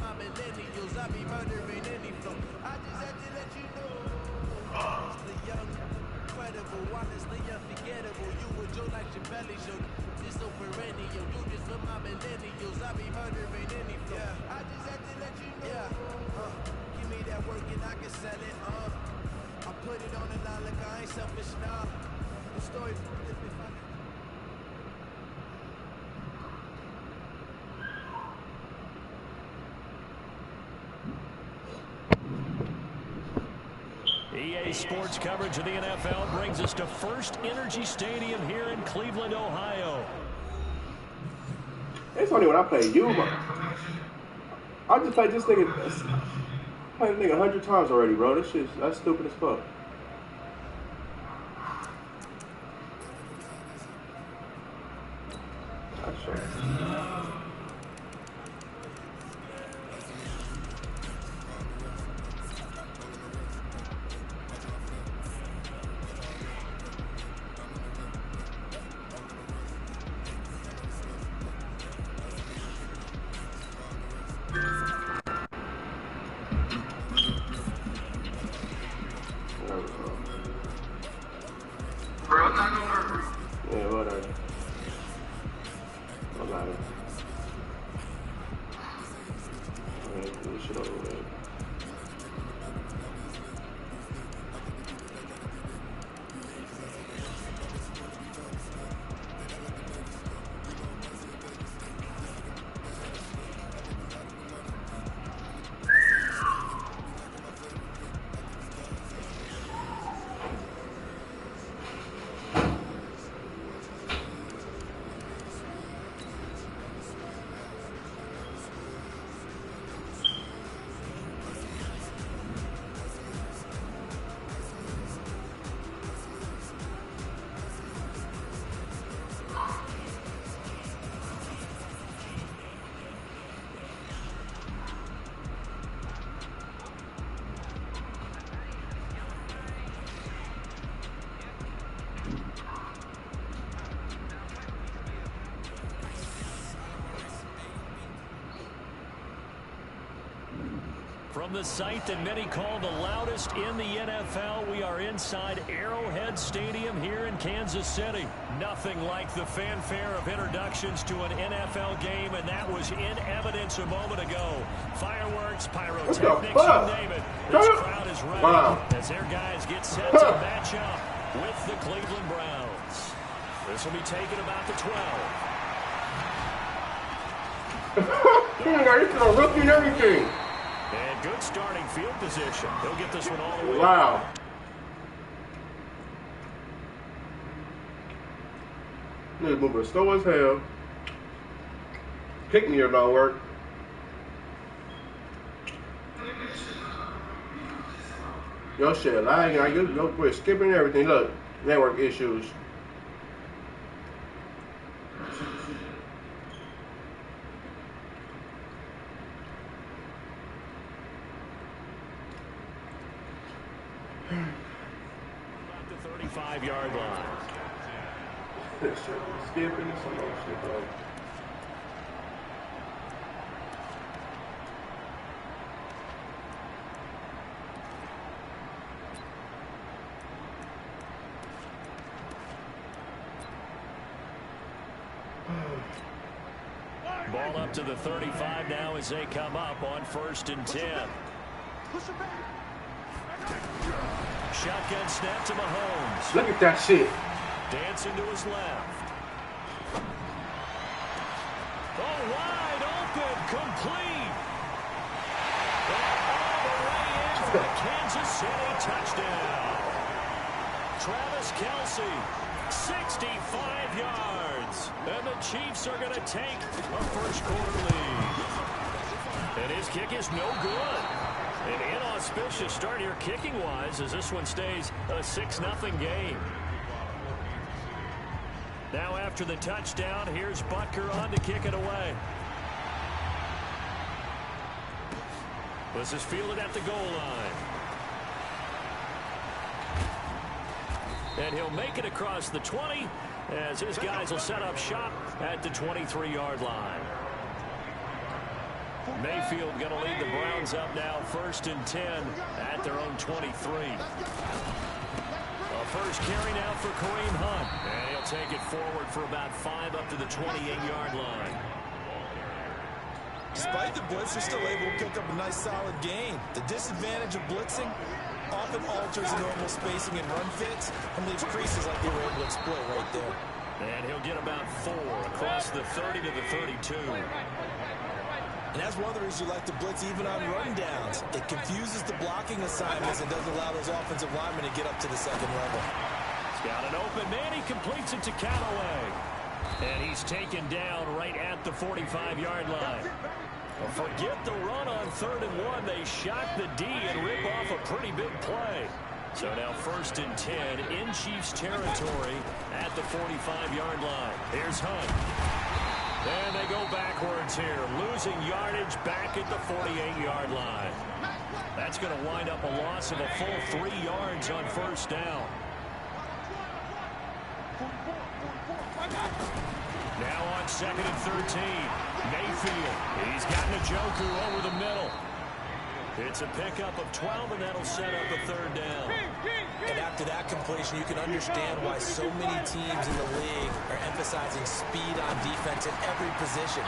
my millennials. I be murdering any flow. I just had to let you know. Honestly young, incredible, honestly unforgettable. You would joke like your belly show. Just so perennial. Do this for my millennials. I be murdering any flow. I just had to let you know. Give me that work and I can sell it. I put it on the line like I ain't selfish now. The story if I EA Sports coverage of the NFL brings us to First Energy Stadium here in Cleveland, Ohio. It's only when I play Yuma. I just played this nigga. Played this nigga 100 times already, bro. This shit, that's stupid as fuck. That's sure. Yeah, whatever. I got it. Alright, do this shit over with. From the site that many call the loudest in the NFL, we are inside Arrowhead Stadium here in Kansas City. Nothing like the fanfare of introductions to an NFL game, and that was in evidence a moment ago. Fireworks, pyrotechnics, you name it. This crowd is ready as their guys get set to match up with the Cleveland Browns. This will be taken about the 12. This is a rookie and everything. And good starting field position. He'll get this one all the way. Wow. Nigga moving slow as hell. Kick me or don't work. Your shit lagging. You quit skipping everything. Look, network issues. About the 35-yard line. This shit is skipping and some other shit, bro. Ball up to the 35 now as they come up on 1st and 10. Shotgun snap to Mahomes. Look at that shit. Dancing to his left. Oh, wide open, complete. And all the way in for the Kansas City touchdown. Travis Kelce, 65 yards. And the Chiefs are going to take a first-quarter lead. And his kick is no good. An inauspicious start here kicking-wise as this one stays a 6-0 game. Now after the touchdown, here's Butker on to kick it away. This is fielded at the goal line. And he'll make it across the 20 as his guys will set up shop at the 23-yard line. Mayfield going to lead the Browns up now, 1st and 10 at their own 23. A first carry now for Kareem Hunt. And he'll take it forward for about 5 up to the 28-yard line. Despite the blitz, they're still able to pick up a nice solid gain. The disadvantage of blitzing often alters the normal spacing and run fits and leaves creases like they were able to exploit right there. And he'll get about 4 across the 30 to the 32. And that's one of the reasons you like to blitz even on run downs. It confuses the blocking assignments and doesn't allow those offensive linemen to get up to the second level. He's got an open man. He completes it to Callaway. And he's taken down right at the 45-yard line. Well, forget the run on 3rd and 1. They shock the D and rip off a pretty big play. So now 1st and 10 in Chiefs territory at the 45-yard line. Here's Hunt. And they go backwards here, losing yardage back at the 48-yard line. That's going to wind up a loss of a full 3 yards on 1st down. Now on 2nd and 13, Mayfield. He's got Njoku over the middle. It's a pickup of 12, and that'll set up a 3rd down. And after that completion, you can understand why so many teams in the league are emphasizing speed on defense in every position.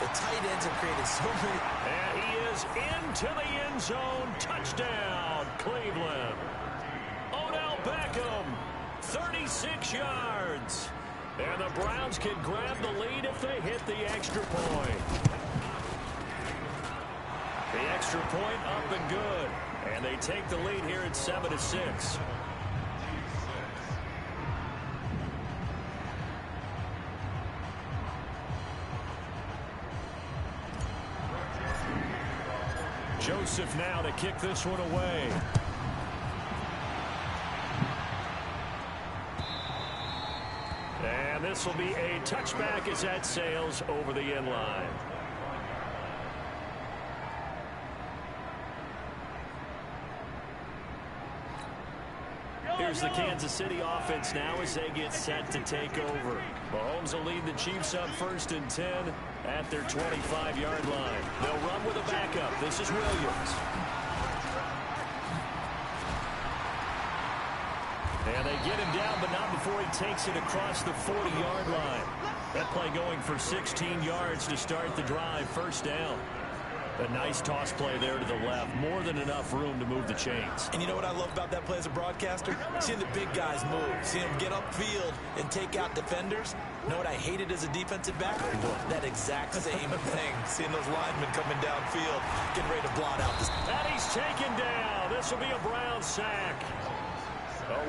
The tight ends have created so many. And he is into the end zone. Touchdown, Cleveland. Odell Beckham, 36 yards. And the Browns can grab the lead if they hit the extra point. The extra point up and good. And they take the lead here at 7-6. Joseph now to kick this one away. And this will be a touchback as that sails over the end line. Here's the Kansas City offense now as they get set to take over. Mahomes will lead the Chiefs up 1st and 10 at their 25-yard line. They'll run with a backup. This is Williams. And they get him down, but not before he takes it across the 40-yard line. That play going for 16 yards to start the drive. 1st down. A nice toss play there to the left. More than enough room to move the chains. And you know what I love about that play as a broadcaster? Seeing the big guys move. Seeing them get upfield and take out defenders. You know what I hated as a defensive back? That exact same thing. Seeing those linemen coming downfield, getting ready to blot out this. And he's taken down. This will be a Brown sack.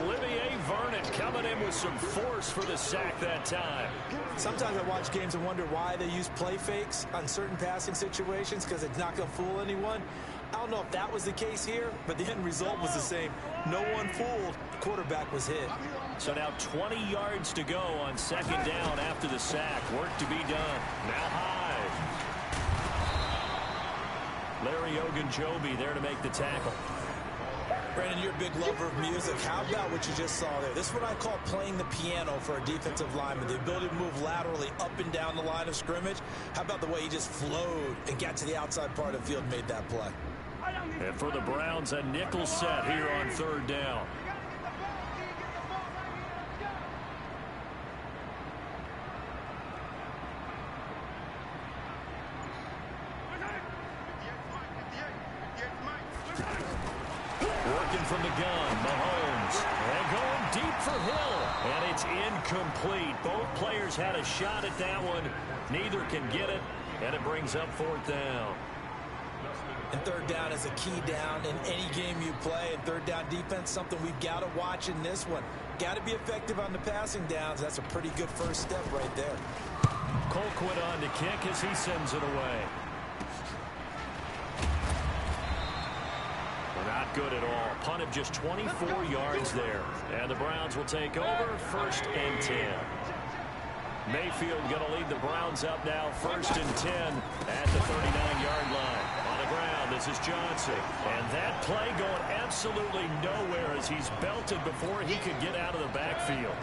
Olivier Vernon coming in with some force for the sack that time. Sometimes I watch games and wonder why they use play fakes on certain passing situations because it's not going to fool anyone. I don't know if that was the case here, but the end result was the same. No one fooled. The quarterback was hit. So now 20 yards to go on 2nd down after the sack. Work to be done. Now high. Larry Ogunjobi there to make the tackle. Brandon, you're a big lover of music. How about what you just saw there? This is what I call playing the piano for a defensive lineman. The ability to move laterally up and down the line of scrimmage. How about the way he just flowed and got to the outside part of the field and made that play? And for the Browns, a nickel set here on 3rd down. Working from the gun, Mahomes. And going deep for Hill. And it's incomplete. Both players had a shot at that one. Neither can get it. And it brings up 4th down. And 3rd down is a key down in any game you play. And 3rd down defense, something we've got to watch in this one. Got to be effective on the passing downs. That's a pretty good first step right there. Colquitt on to kick as he sends it away. Not good at all. Punt of just 24 yards there. And the Browns will take over 1st and 10. Mayfield going to lead the Browns up now 1st and 10 at the 39-yard line. On the ground, this is Johnson. And that play going absolutely nowhere as he's belted before he could get out of the backfield.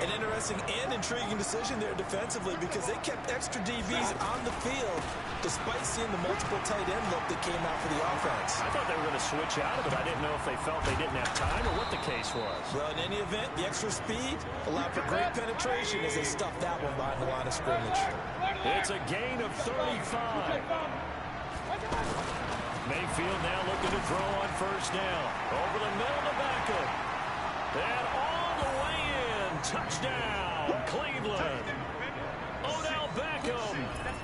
An interesting and intriguing decision there defensively because they kept extra DBs on the field despite seeing the multiple tight end look that came out for the offense. I thought they were going to switch out of it. I didn't know if they felt they didn't have time or what the case was. Well, in any event, the extra speed allowed for great penetration as they stuffed that one behind the line of scrimmage. It's a gain of 35. Mayfield now looking to throw on first down. Over the middle to Beckham. And all the way in. Touchdown, Cleveland. Odell Beckham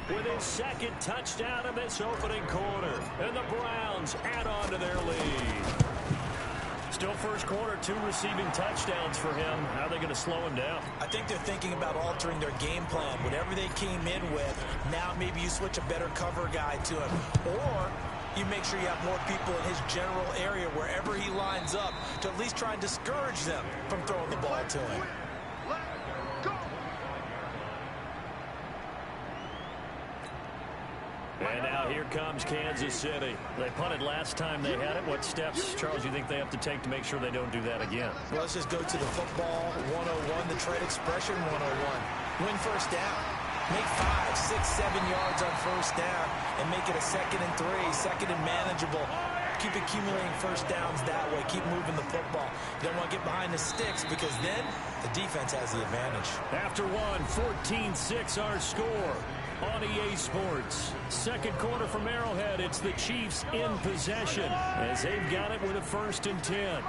with his second touchdown in this opening quarter. And the Browns add on to their lead. Still first quarter, 2 receiving touchdowns for him. How are they going to slow him down? I think they're thinking about altering their game plan. Whatever they came in with, now maybe you switch a better cover guy to him. Or you make sure you have more people in his general area wherever he lines up to at least try and discourage them from throwing the ball to him. And now here comes Kansas City. They punted last time they had it. What steps, Charles, you think they have to take to make sure they don't do that again? Well, let's just go to the football 101, the trade expression 101. Win first down. Make 5, 6, 7 yards on first down and make it a 2nd and 3, 2nd and manageable. Keep accumulating first downs that way. Keep moving the football. You don't want to get behind the sticks because then the defense has the advantage. After one, 14-6 our score on EA Sports. Second quarter from Arrowhead. It's the Chiefs in possession as they've got it with a 1st and 10.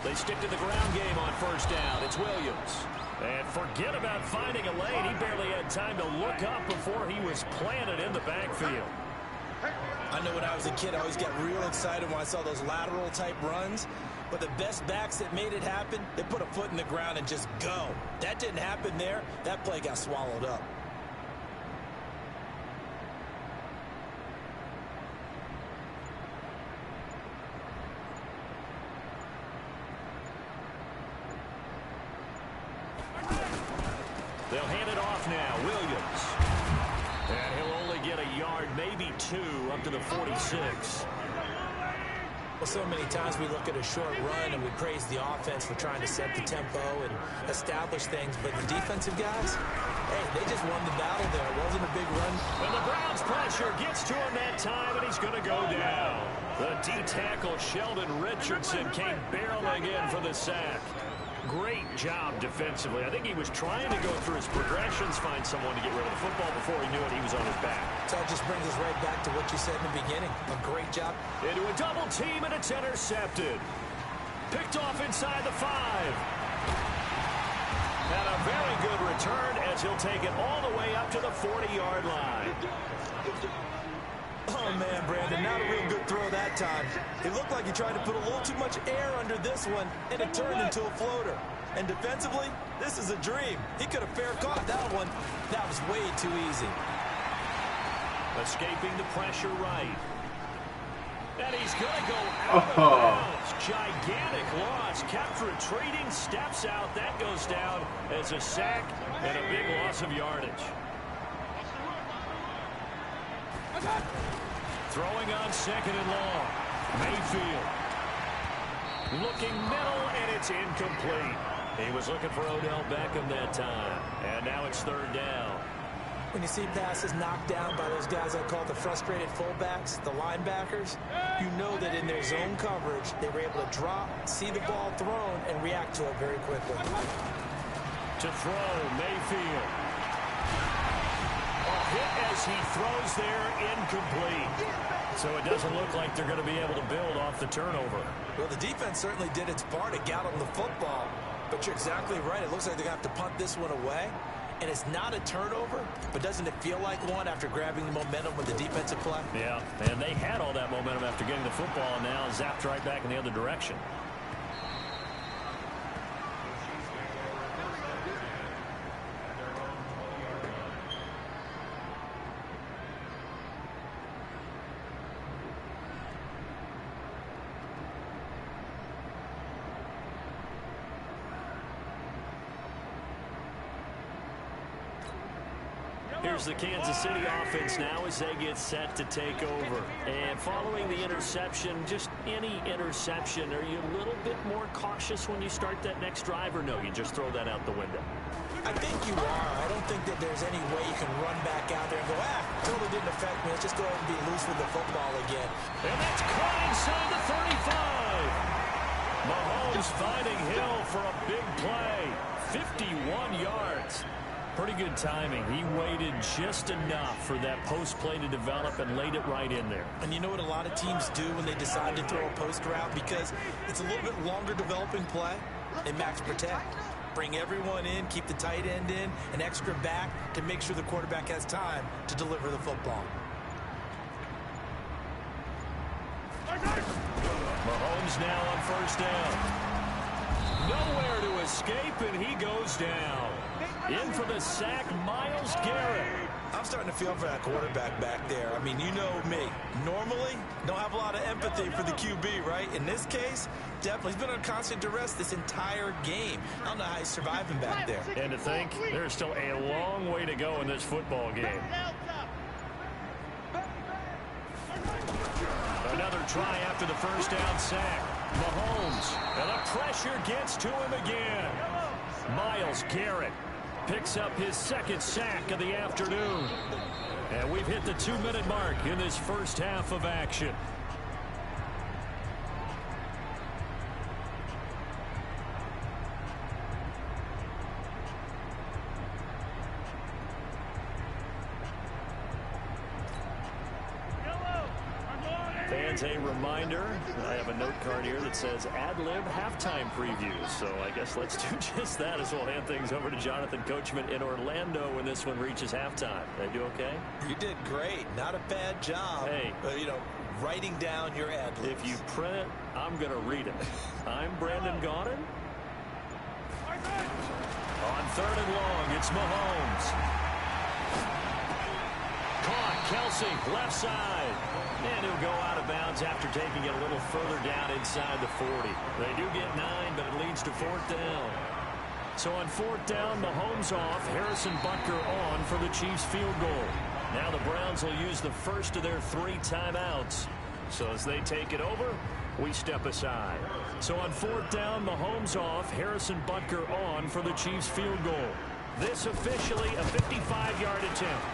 They stick to the ground game on first down. It's Williams. And forget about finding a lane. He barely had time to look up before he was planted in the backfield. I know when I was a kid, I always got real excited when I saw those lateral type runs. But the best backs that made it happen, they put a foot in the ground and just go. That didn't happen there. That play got swallowed up. They'll hand it off now. Williams. And he'll only get a yard, maybe 2, up to the 46. Well, so many times we look at a short run and we praise the offense for trying to set the tempo and establish things. But the defensive guys, hey, they just won the battle there. It wasn't a big run. And the Browns pressure gets to him that time, and he's going to go down. The D-tackle Sheldon Richardson came barreling in for the sack. Great job defensively. I think he was trying to go through his progressions, find someone to get rid of the football. Before he knew it, he was on his back. So it just brings us right back to what you said in the beginning. A great job. Into a double team, and it's intercepted. Picked off inside the 5. And a very good return as he'll take it all the way up to the 40-yard line. Oh, man, Brandon, not a real good throw that time. It looked like he tried to put a little too much air under this one, and it turned into a floater. And defensively, this is a dream. He could have fair caught that one. That was way too easy. Escaping the pressure right. And he's going to go out of bounds. Gigantic loss. Kept retreating, steps out. That goes down as a sack and a big loss of yardage. Throwing on 2nd and long. Mayfield. Looking middle, and it's incomplete. He was looking for Odell Beckham that time. And now it's 3rd down. When you see passes knocked down by those guys I call the frustrated fullbacks, the linebackers, you know that in their zone coverage, they were able to drop, see the ball thrown, and react to it very quickly. To throw, Mayfield. Hit as he throws there, incomplete. So it doesn't look like they're going to be able to build off the turnover. Well, the defense certainly did its part to get them the football. But you're exactly right. It looks like they're going to have to punt this one away. And it's not a turnover, but doesn't it feel like one after grabbing the momentum with the defensive play? Yeah, and they had all that momentum after getting the football, and now zapped right back in the other direction. here's the Kansas City offense now as they get set to take over. And following the interception, just any interception, are you a little bit more cautious when you start that next drive, or no, you just throw that out the window? I think you are. I don't think that there's any way you can run back out there and go, totally didn't affect me. Let's just go ahead and be loose with the football again. And that's caught inside the 35. Mahomes finding Hill for a big play. 51 yards. Pretty good timing. He waited just enough for that post play to develop and laid it right in there. And you know what a lot of teams do when they decide to throw a post route? Because it's a little bit longer developing play. They max protect. Bring everyone in, keep the tight end in, an extra back to make sure the quarterback has time to deliver the football. Mahomes now on first down. Nowhere to escape, and he goes down. In for the sack, Myles Garrett. I'm starting to feel for that quarterback back there. I mean, you know me. Normally, don't have a lot of empathy for the QB, right? In this case, definitely. He's been on constant duress this entire game. I don't know how he's surviving back there. And to think, there's still a long way to go in this football game. Another try after the first down sack. Mahomes, and the pressure gets to him again. Myles Garrett picks up his second sack of the afternoon. And we've hit the 2-minute mark in this first half of action. Fans, a reminder, I have a note card here that says ad-lib halftime previews. So I guess let's do just that as we'll hand things over to Jonathan Coachman in Orlando when this one reaches halftime. Did I do okay? You did great. Not a bad job. Hey. Writing down your ad-libs. If you print it, I'm going to read it. I'm Brandon Gaudin. On 3rd and long, it's Mahomes. Caught, Kelsey, left side. And he'll go out of bounds after taking it a little further down inside the 40. They do get 9, but it leads to 4th down. So on 4th down, Mahomes off, Harrison Butker on for the Chiefs field goal. Now the Browns will use the first of their 3 timeouts. So as they take it over, we step aside. So on 4th down, Mahomes off, Harrison Butker on for the Chiefs field goal. This officially a 55-yard attempt.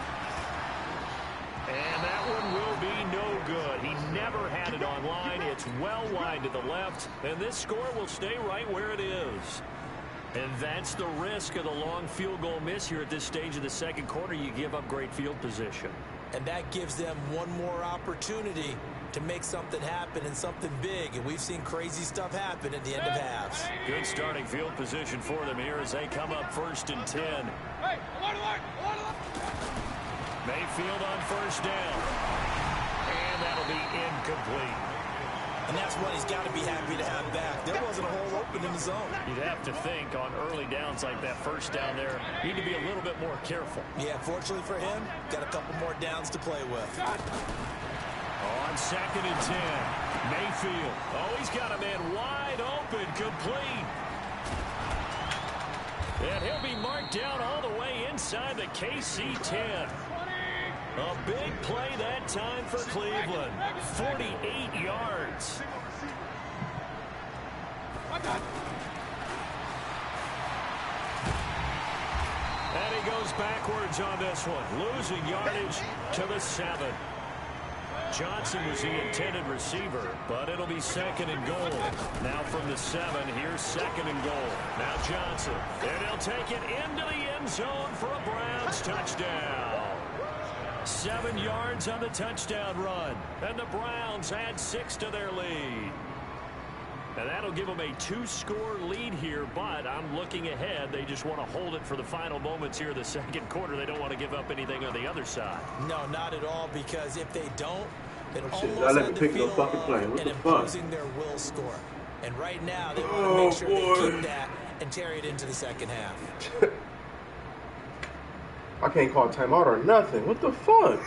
And that one will be no good. He never had it on line. It's well wide to the left. And this score will stay right where it is. And that's the risk of the long field goal miss here at this stage of the second quarter. You give up great field position. And that gives them one more opportunity to make something happen and something big. And we've seen crazy stuff happen at the end of halves. Good starting field position for them here as they come up 1st and 10. Mayfield on first down. And that'll be incomplete. And that's what he's got to be happy to have back. There wasn't a hole open in the zone. You'd have to think on early downs like that first down there, you need to be a little bit more careful. Yeah, fortunately for him, got a couple more downs to play with. On 2nd and 10, Mayfield. Oh, he's got a man wide open, complete. And he'll be marked down all the way inside the KC 10. A big play that time for Cleveland. 48 yards. And he goes backwards on this one, losing yardage to the 7. Johnson was the intended receiver, but it'll be 2nd and goal. Now from the 7, here's 2nd and goal. Now Johnson, and he'll take it into the end zone for a Browns touchdown. 7 yards on the touchdown run, and the Browns add 6 to their lead. And that'll give them a 2-score lead here, but I'm looking ahead. They just want to hold it for the final moments here in the second quarter. They don't want to give up anything on the other side. No, not at all, because if they don't, it Shit, almost I let had me to pick no feel fucking plane. What and the fuck? imposing their will score. And right now, they want to make sure they keep that and carry it into the second half. I can't call timeout or nothing. What the fuck?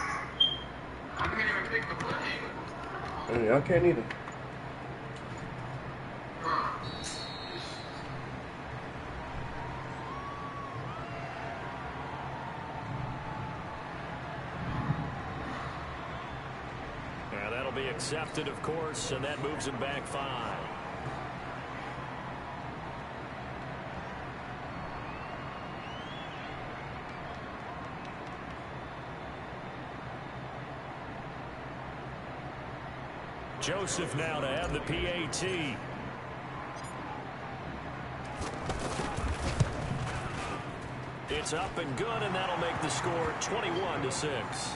I can't even pick the play. Yeah, I can't either. Accepted, of course, and that moves him back 5. Joseph now to have the PAT. It's up and good, and that'll make the score 21-6.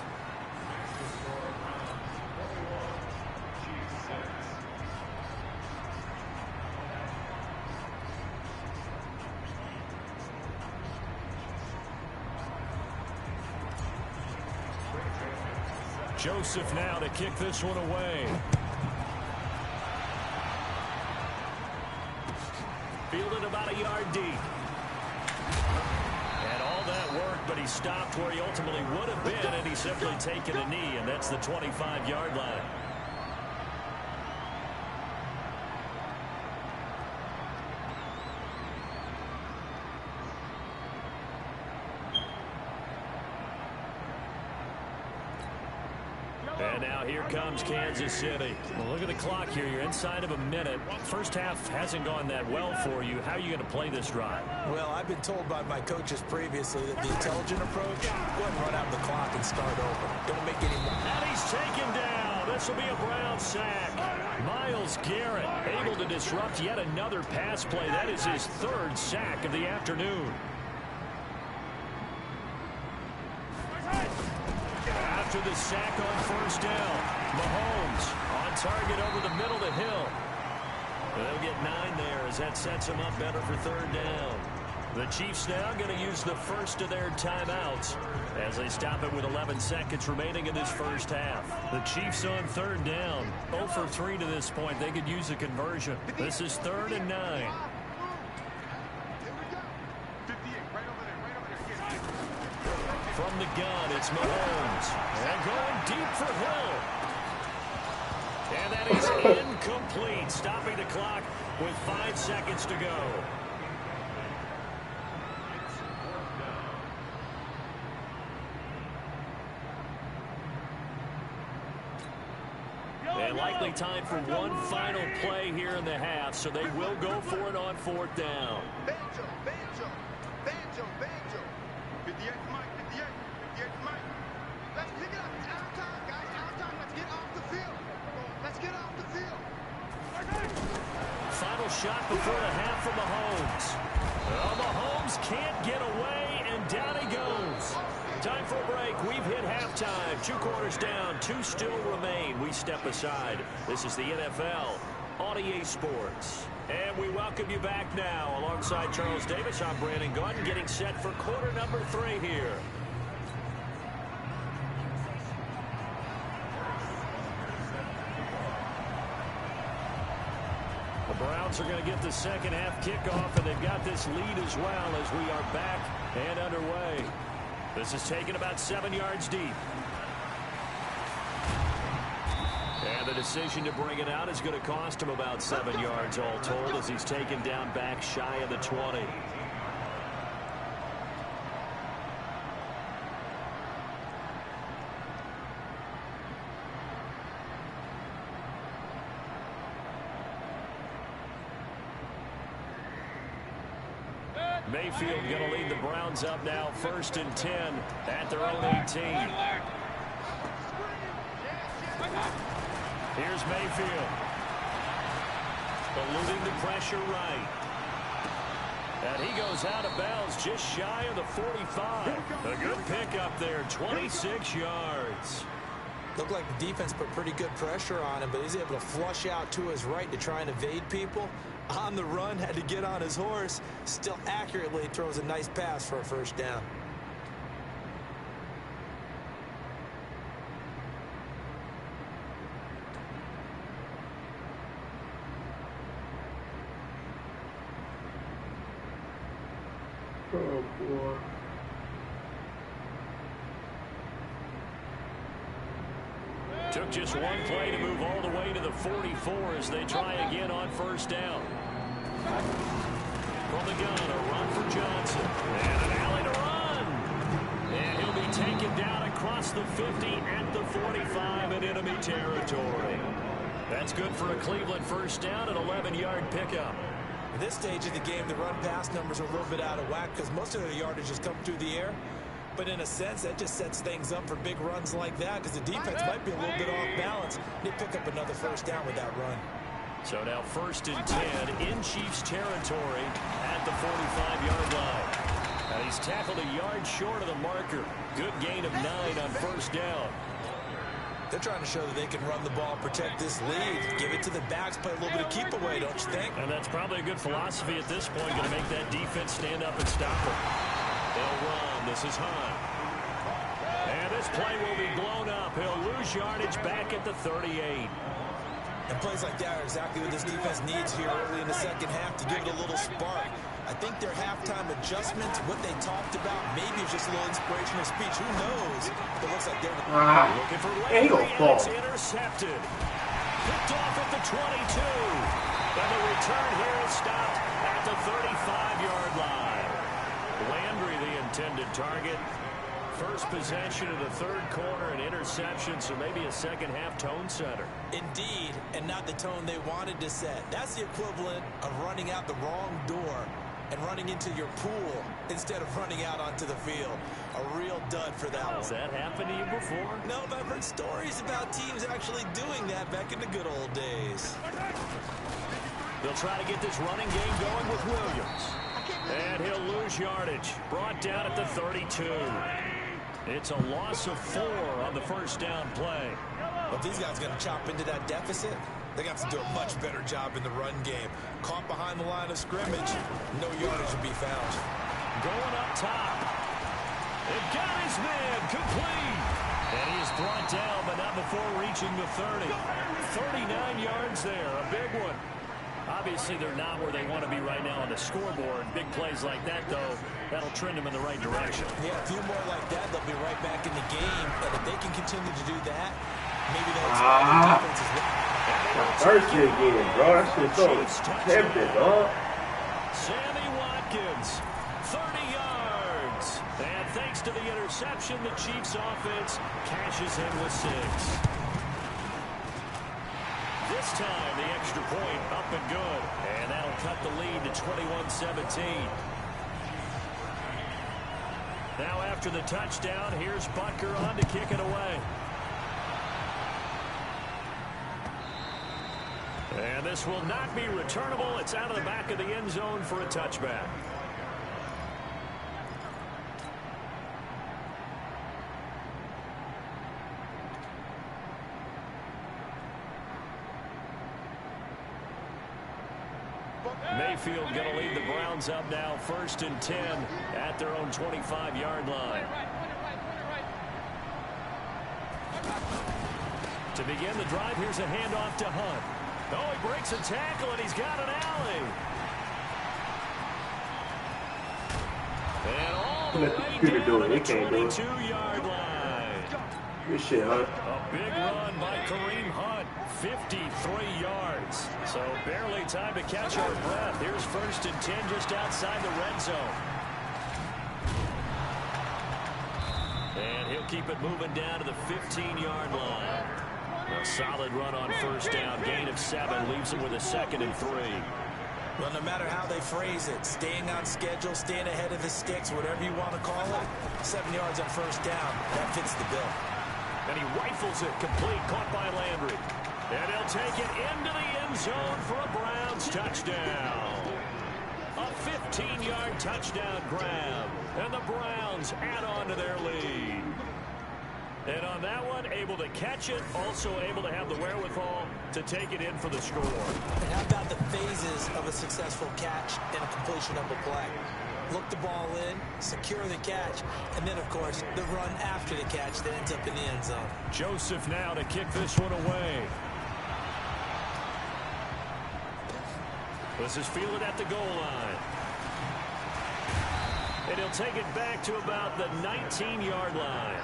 Joseph now to kick this one away. Fielded about a yard deep. And all that work, but he stopped where he ultimately would have been, and he's simply taken a knee, and that's the 25-yard line. And now here comes Kansas City. Well, look at the clock here. You're inside of a minute. First half hasn't gone that well for you. How are you going to play this drive? Well, I've been told by my coaches previously that the intelligent approach, go ahead and run out the clock and start over. Don't make any more. And he's taken down. This will be a Brown sack. Myles Garrett able to disrupt yet another pass play. That is his 3rd sack of the afternoon. After the sack on first down, Mahomes on target over the middle to Hill. They'll get 9 there as that sets him up better for 3rd down. The Chiefs now going to use the first of their timeouts as they stop it with 11 seconds remaining in this first half. The Chiefs on 3rd down, 0 for 3 to this point. They could use a conversion. This is 3rd and 9. From the gun, it's Mahomes. And going deep for Hill. And that is incomplete, stopping the clock with 5 seconds to go. And likely time for one final play here in the half, so they will go for it on 4th down. Banjo, banjo, banjo, banjo. 58 Mike, 58 Mike. Let's pick it up. It's out of time, guys. Out of time. Let's get off the field. Let's get off the field. Final shot before the half from Mahomes. Well, Mahomes can't get away, and down he goes. Time for a break. We've hit halftime. 2 quarters down. 2 still remain. We step aside. This is the NFL on EA Sports. And we welcome you back now. Alongside Charles Davis, I'm Brandon Gaudin, getting set for quarter number 3 here. The Browns are going to get the second half kickoff, and they've got this lead as well as we are back and underway. This is taken about 7 yards deep. And the decision to bring it out is going to cost him about 7 yards all told as he's taken down back shy of the 20. Mayfield going to lead the Browns up now, 1st and 10 at their own 18. Here's Mayfield. Eluding the pressure right. And he goes out of bounds just shy of the 45. A good pickup there, 26 yards. Looked like the defense put pretty good pressure on him, but he's able to flush out to his right to try and evade people. On the run, had to get on his horse. Still accurately throws a nice pass for a 1st down. Oh, boy. Took just one play to move all the way to the 44 as they try again on 1st down. From the gun, a run for Johnson. And an alley to run. And he'll be taken down across across the 50 at the 45 in enemy territory. That's good for a Cleveland first down, an 11-yard pickup. At this stage of the game, the run-pass numbers are a little bit out of whack because most of their yardage has come through the air. But in a sense, that just sets things up for big runs like that because the defense might be a little bit off balance. They pick up another first down with that run. So now 1st and 10 in Chiefs territory at the 45-yard line. Now he's tackled a yard short of the marker. Good gain of 9 on first down. They're trying to show that they can run the ball, protect this lead, give it to the backs, play a little bit of keep away, don't you think? And that's probably a good philosophy at this point, going to make that defense stand up and stop them. They'll run. This is Hunt. And this play will be blown up. He'll lose yardage back at the 38. And plays like that are exactly what this defense needs here early in the second half to give it a little spark. I think their halftime adjustments, what they talked about, maybe it's just a little inspirational speech. Who knows? It looks like they're looking for Landry, and fall. it's intercepted. Picked off at the 22. And the return here is stopped at the 35-yard line. Landry, the intended target. First possession of the third quarter, an interception, so maybe a second-half tone setter. Indeed, and not the tone they wanted to set. That's the equivalent of running out the wrong door and running into your pool instead of running out onto the field. A real dud for that one. Has that happened to you before? No, but I've heard stories about teams actually doing that back in the good old days. They'll try to get this running game going with Williams. And he'll lose yardage. Brought down at the 32. It's a loss of 4 on the first down play. Well, if these guys are going to chop into that deficit, they're going to have to do a much better job in the run game. Caught behind the line of scrimmage, no yardage will be found. Going up top. They've got his man complete. And he is brought down, but not before reaching the 30. 39 yards there, a big one. Obviously, they're not where they want to be right now on the scoreboard. Big plays like that, though, that'll trend them in the right direction. Yeah, a few more like that, they'll be right back in the game. And if they can continue to do that, maybe they'll expand their defense as well. Thursday again, bro. That shit's so tempting, dog. Sammy Watkins, 30 yards. And thanks to the interception, the Chiefs offense cashes in with 6. This time, the extra point up and good. And that'll cut the lead to 21-17. Now after the touchdown, here's Butker on to kick it away. And this will not be returnable. It's out of the back of the end zone for a touchback. Mayfield going to lead the Browns up now, 1st and 10 at their own 25-yard line. To begin the drive, here's a handoff to Hunt. Oh, he breaks a tackle, and he's got an alley. And all the way down to the 22-yard line. Good shit, Hunt. A big run by Kareem Hunt, 53 yards. So barely time to catch our breath. Here's 1st and 10 just outside the red zone. And he'll keep it moving down to the 15-yard line. A solid run on first down. Gain of 7 leaves him with a 2nd and 3. Well, no matter how they phrase it, staying on schedule, staying ahead of the sticks, whatever you want to call it, 7 yards on first down, that fits the bill. And he rifles it complete, caught by Landry. And he'll take it into the end zone for a Browns touchdown. A 15-yard touchdown grab. And the Browns add on to their lead. And on that one, able to catch it, also able to have the wherewithal to take it in for the score. And how about the phases of a successful catch and a completion of a play? Look the ball in, secure the catch, and then, of course, the run after the catch that ends up in the end zone. Joseph now to kick this one away. This is fielded at the goal line. And he'll take it back to about the 19-yard line.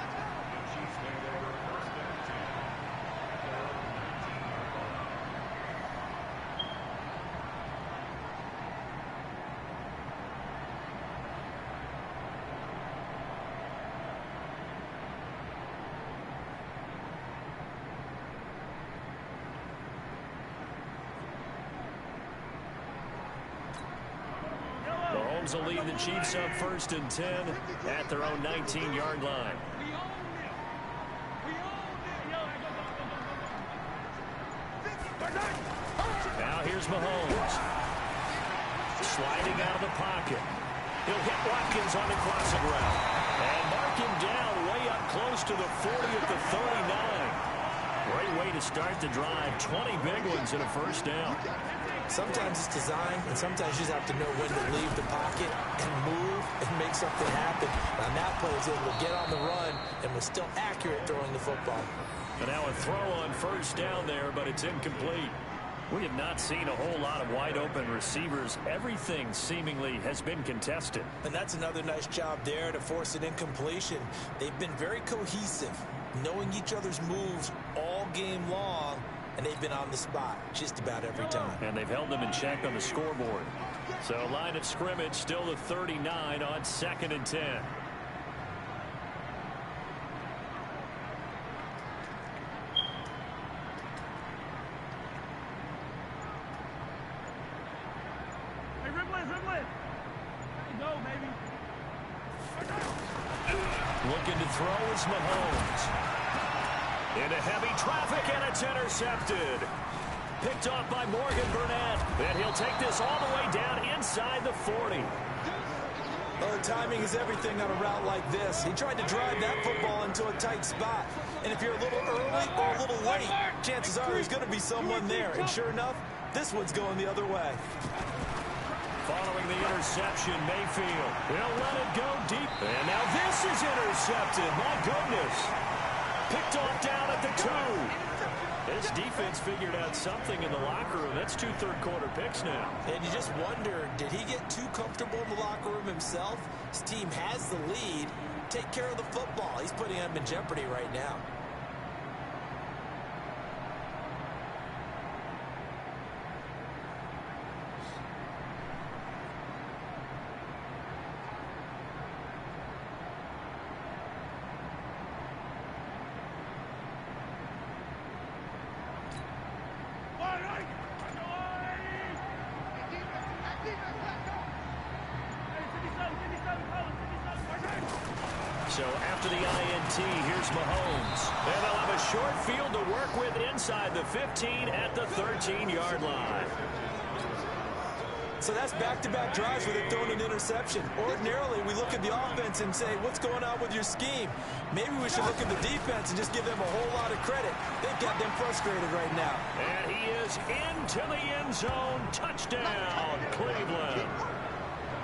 Mahomes will lead the Chiefs up 1st and 10 at their own 19-yard line. Now here's Mahomes. Sliding out of the pocket. He'll hit Watkins on the crossing route. And mark him down way up close to the 40 at the 39. Great way to start the drive. 20 big ones and a first down. Sometimes it's design, and sometimes you just have to know when to leave the pocket and move and make something happen. On that play, he was able to get on the run and was still accurate throwing the football. And now a throw on first down there, but it's incomplete. We have not seen a whole lot of wide-open receivers. Everything seemingly has been contested. And that's another nice job there to force an incompletion. They've been very cohesive, knowing each other's moves all game long, and they've been on the spot just about every time. And they've held them in check on the scoreboard. So line of scrimmage still the 39 on 2nd and 10. Looking to throw is Mahomes. Into heavy traffic, and it's intercepted. Picked off by Morgan Burnett. And he'll take this all the way down inside the 40. Well, the timing is everything on a route like this. He tried to drive that football into a tight spot. And if you're a little early or a little late, chances are there's going to be someone there. And sure enough, this one's going the other way. Following the interception, Mayfield will let it go deep. And now this is intercepted. My goodness. Picked off down at the 2. This defense figured out something in the locker room. That's 2 third-quarter picks now. And you just wonder, did he get too comfortable in the locker room himself? His team has the lead. Take care of the football. He's putting them in jeopardy right now. So after the INT, here's Mahomes. And they'll have a short field to work with inside the 15 at the 13-yard line. So that's back-to-back drives where they've thrown an interception. Ordinarily, we look at the offense and say, what's going on with your scheme? Maybe we should look at the defense and just give them a whole lot of credit. They've got them frustrated right now. And he is into the end zone. Touchdown, Cleveland.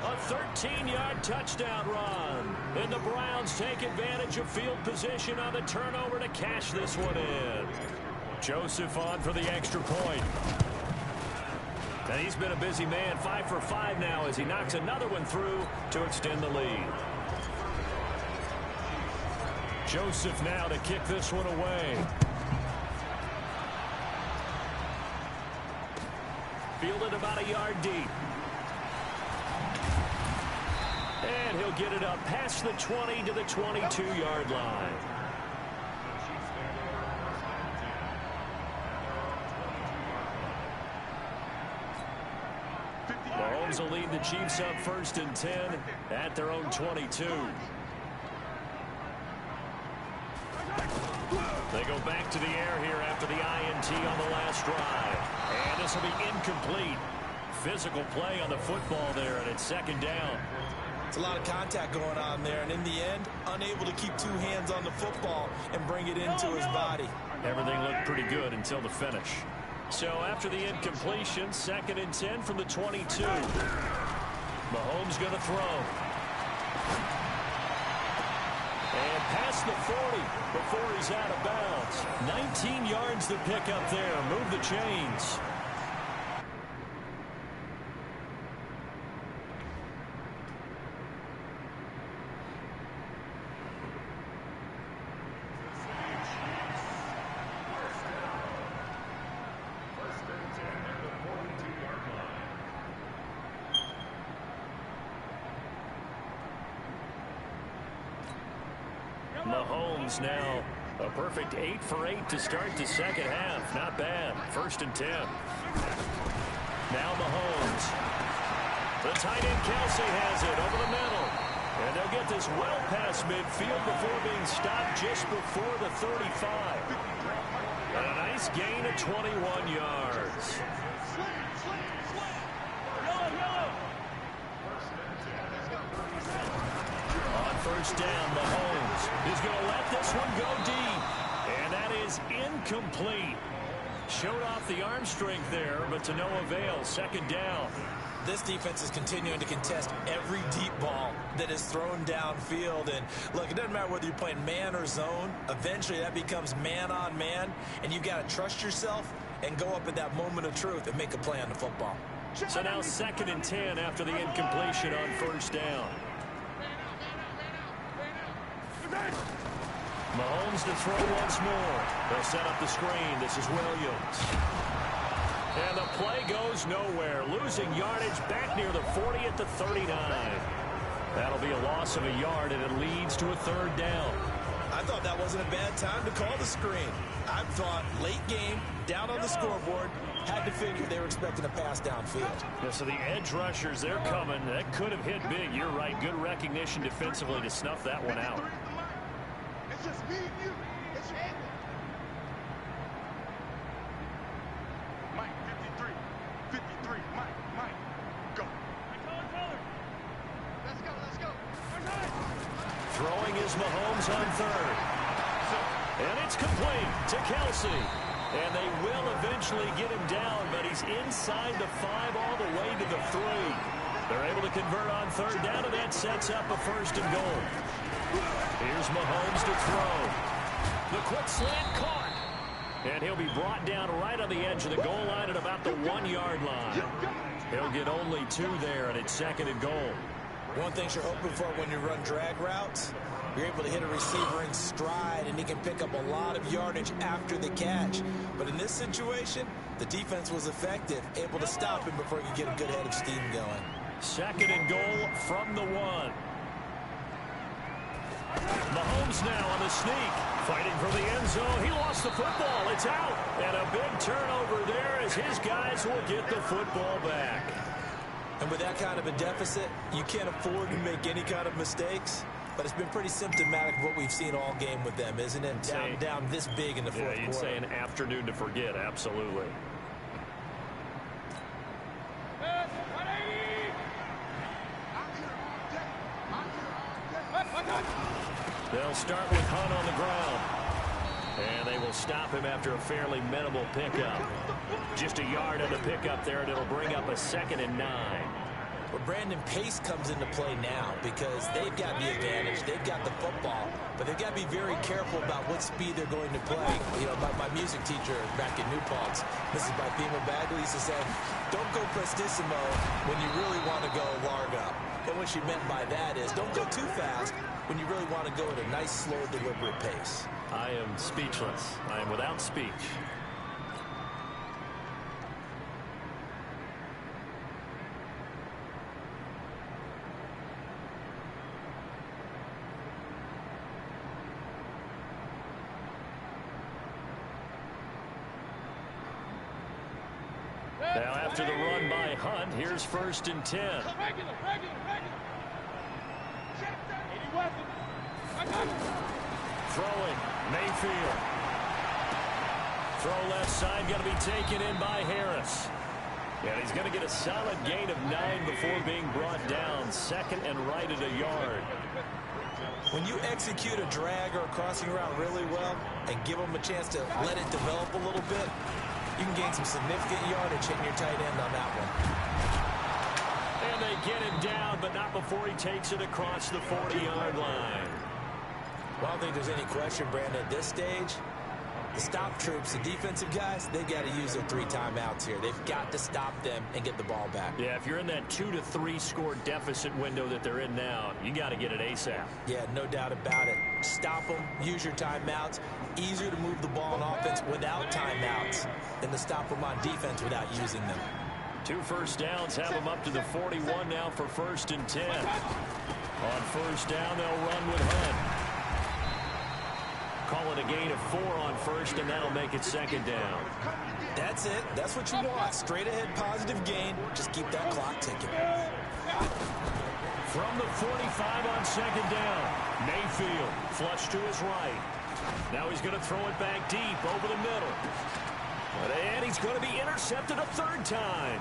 A 13-yard touchdown run. And the Browns take advantage of field position on the turnover to cash this one in. Joseph on for the extra point. And he's been a busy man, 5 for 5 now as he knocks another one through to extend the lead. Joseph now to kick this one away. Fielded about a yard deep. And he'll get it up past the 20 to the 22-yard line. Mahomes will lead the Chiefs up 1st and 10 at their own 22. They go back to the air here after the INT on the last drive. And this will be incomplete. Physical play on the football there, and it's 2nd down. It's a lot of contact going on there, and in the end, unable to keep 2 hands on the football and bring it into his body. Everything looked pretty good until the finish. So after the incompletion, 2nd and 10 from the 22. Mahomes going to throw. And past the 40 before he's out of bounds. 19 yards to pick up there. Move the chains. Mahomes now a perfect 8 for 8 to start the second half. Not bad. 1st and 10. Now Mahomes. The tight end Kelsey has it over the middle. And they'll get this well past midfield before being stopped just before the 35. And a nice gain of 21 yards. On first down, Mahomes is going to let this one go deep. And that is incomplete. Showed off the arm strength there, but to no avail. Second down. This defense is continuing to contest every deep ball that is thrown downfield. And look, it doesn't matter whether you're playing man or zone. Eventually, that becomes man on man. And you've got to trust yourself and go up at that moment of truth and make a play on the football. So now 2nd and 10 after the incompletion on first down. Mahomes to throw once more. They'll set up the screen. This is Williams. And the play goes nowhere. Losing yardage back near the 40 at the 39. That'll be a loss of a yard, and it leads to a 3rd down. I thought that wasn't a bad time to call the screen. I thought late game, down on the scoreboard, had to figure they were expecting a pass downfield. Yeah, so the edge rushers, they're coming. That could have hit big. You're right. Good recognition defensively to snuff that one out. It's just me and you. It's your anthem. Mike, 53. Mike, go. Let's go. Throwing is Mahomes on 3rd. And it's complete to Kelsey. And they will eventually get him down, but he's inside the 5 all the way to the 3. They're able to convert on 3rd down, and that sets up a 1st and goal. Here's Mahomes to throw. The quick slant caught. And he'll be brought down right on the edge of the goal line at about the 1-yard line. He'll get only 2 there, and it's 2nd and goal. One thing you're hoping for when you run drag routes, you're able to hit a receiver in stride, and he can pick up a lot of yardage after the catch. But in this situation, the defense was effective, able to stop him before he could get a good head of steam going. 2nd and goal from the 1. Mahomes now on the sneak, fighting for the end zone. He lost the football. It's out. And a big turnover there as his guys will get the football back. And with that kind of a deficit, you can't afford to make any kind of mistakes. But it's been pretty symptomatic of what we've seen all game with them, isn't it? Down this big in the fourth quarter. You'd say an afternoon to forget, absolutely. They'll start with Hunt on the ground. And they will stop him after a fairly minimal pickup. Just a yard on the pickup there, and it'll bring up a 2nd and 9. Well, Brandon, pace comes into play now because they've got the advantage. They've got the football, but they've got to be very careful about what speed they're going to play. You know, my music teacher back in New Paltz, Mrs. Bipema Bagley, used to say, don't go prestissimo when you really want to go largo. And what she meant by that is don't go too fast when you really want to go at a nice, slow, deliberate pace. I am speechless. I am without speech. Now after the run by Hunt, here's 1st and 10. Throwing, Mayfield. Throw left side, going to be taken in by Harris. And he's going to get a solid gain of 9 before being brought down. 2nd and right at a yard. When you execute a drag or a crossing route really well and give them a chance to let it develop a little bit, you can gain some significant yardage hitting your tight end on that one. And they get him down, but not before he takes it across the 40-yard line. Well, I don't think there's any question, Brandon, at this stage, the stop troops, the defensive guys, they've got to use their 3 timeouts here. They've got to stop them and get the ball back. Yeah, if you're in that 2 to 3 score deficit window that they're in now, you got to get it ASAP. Yeah, no doubt about it. Stop them, use your timeouts. Easier to move the ball on offense without timeouts than to stop them on defense without using them. 2 first downs have them up to the 41 now for 1st and 10. On first down, they'll run with Hunt. Call it a gain of 4 on first, and that'll make it second down. That's it. That's what you want. Straight ahead positive gain. Just keep that clock ticking. From the 45 on second down, Mayfield flush to his right. Now he's going to throw it back deep over the middle. And he's going to be intercepted a third time.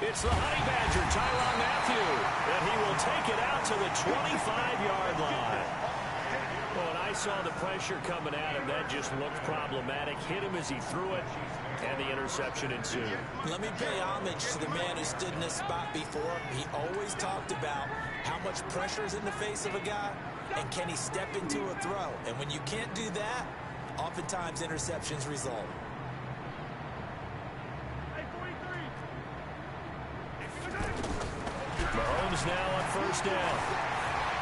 It's the Honey Badger, Tyrann Mathieu, and he will take it out to the 25-yard line. When I saw the pressure coming at him, that just looked problematic. Hit him as he threw it, and the interception ensued. Let me pay homage to the man who stood in this spot before. He always talked about how much pressure is in the face of a guy, and can he step into a throw. And when you can't do that, oftentimes interceptions result. Mahomes now on first down.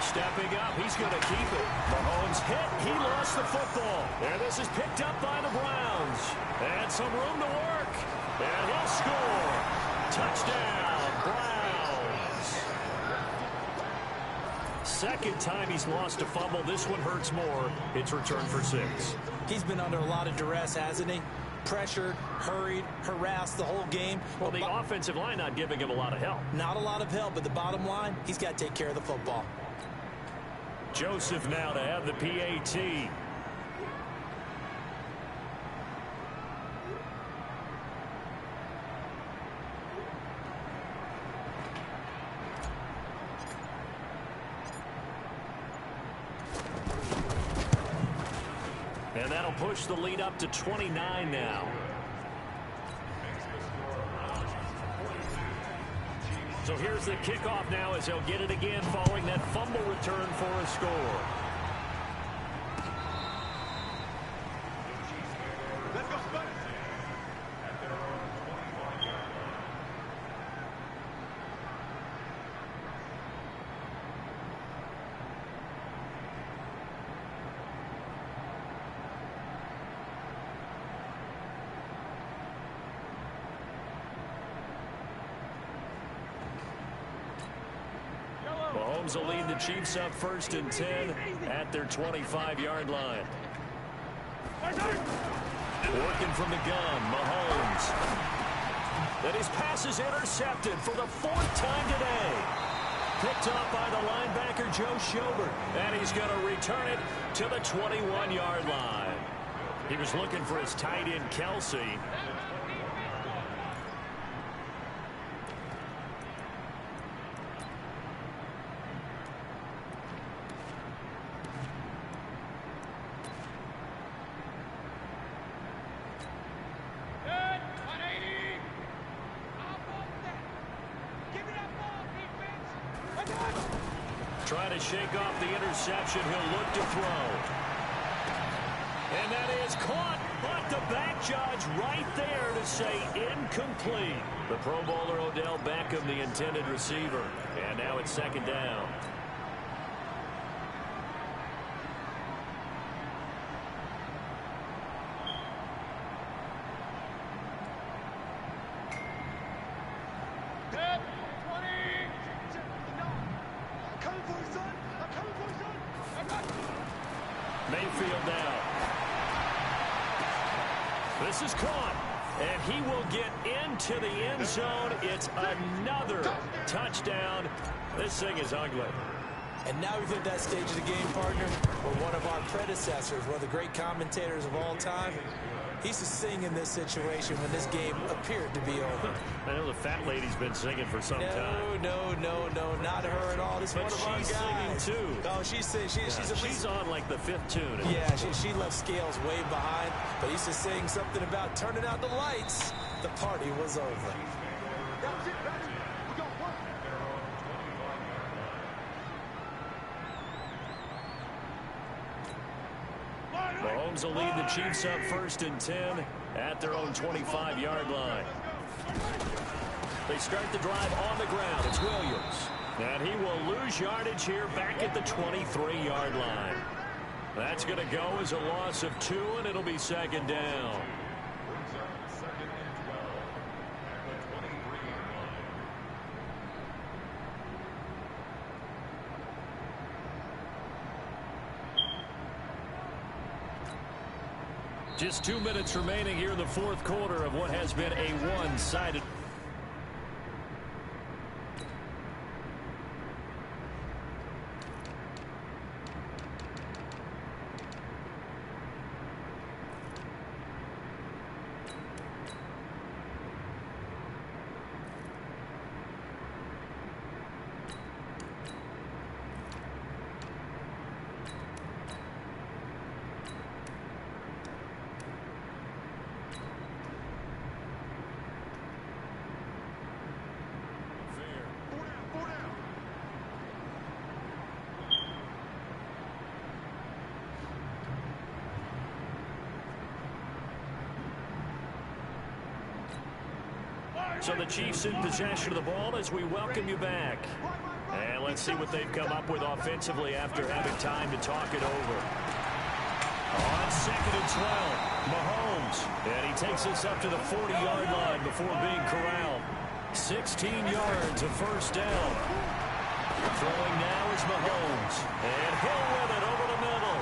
Stepping up, he's going to keep it. Mahomes hit, he lost the football. And this is picked up by the Browns. And some room to work. And he'll score. Touchdown, Browns. Second time he's lost a fumble. This one hurts more. It's returned for 6. He's been under a lot of duress, hasn't he? Pressured, hurried, harassed the whole game. Well, the offensive line not giving him a lot of help. Not a lot of help, but the bottom line, he's got to take care of the football. Joseph now to have the PAT. And that'll push the lead up to 29 now. So here's the kickoff now as he'll get it again following that fumble return for a score. Let's go, Spud. Mahomes will lead the Chiefs up first and 10 at their 25-yard line. Working from the gun, Mahomes. And his pass is intercepted for the 4th time today. Picked up by the linebacker, Joe Schobert. And he's going to return it to the 21-yard line. He was looking for his tight end, Kelsey. Trying to shake off the interception. He'll look to throw. And that is caught, but the back judge right there to say incomplete. The Pro Bowler Odell Beckham, the intended receiver. And now it's second down. Mayfield now. This is caught, and he will get into the end zone. It's another touchdown. This thing is ugly. And now we've hit that stage of the game, partner, where one of our predecessors, one of the great commentators of all time, he used to sing in this situation when this game appeared to be over. I know the fat lady's been singing for some time. No, not her at all. This is one of our guys. She's singing too. Oh, she's on like the 5th tune. Yeah, she left Scales way behind, but he used to sing something about turning out the lights. The party was over. That's it, ready. We got one. Mahomes will lead the Chiefs up first and 10 at their own 25-yard line. They start the drive on the ground. It's Williams. And he will lose yardage here back at the 23-yard line. That's going to go as a loss of 2, and it'll be second down. Just 2 minutes remaining here in the fourth quarter of what has been a one-sided. So the Chiefs in possession of the ball as we welcome you back. And let's see what they've come up with offensively after having time to talk it over. On 2nd and 12, Mahomes. And he takes us up to the 40-yard line before being corralled. 16 yards, a first down. Throwing now is Mahomes. And Hill with it over the middle.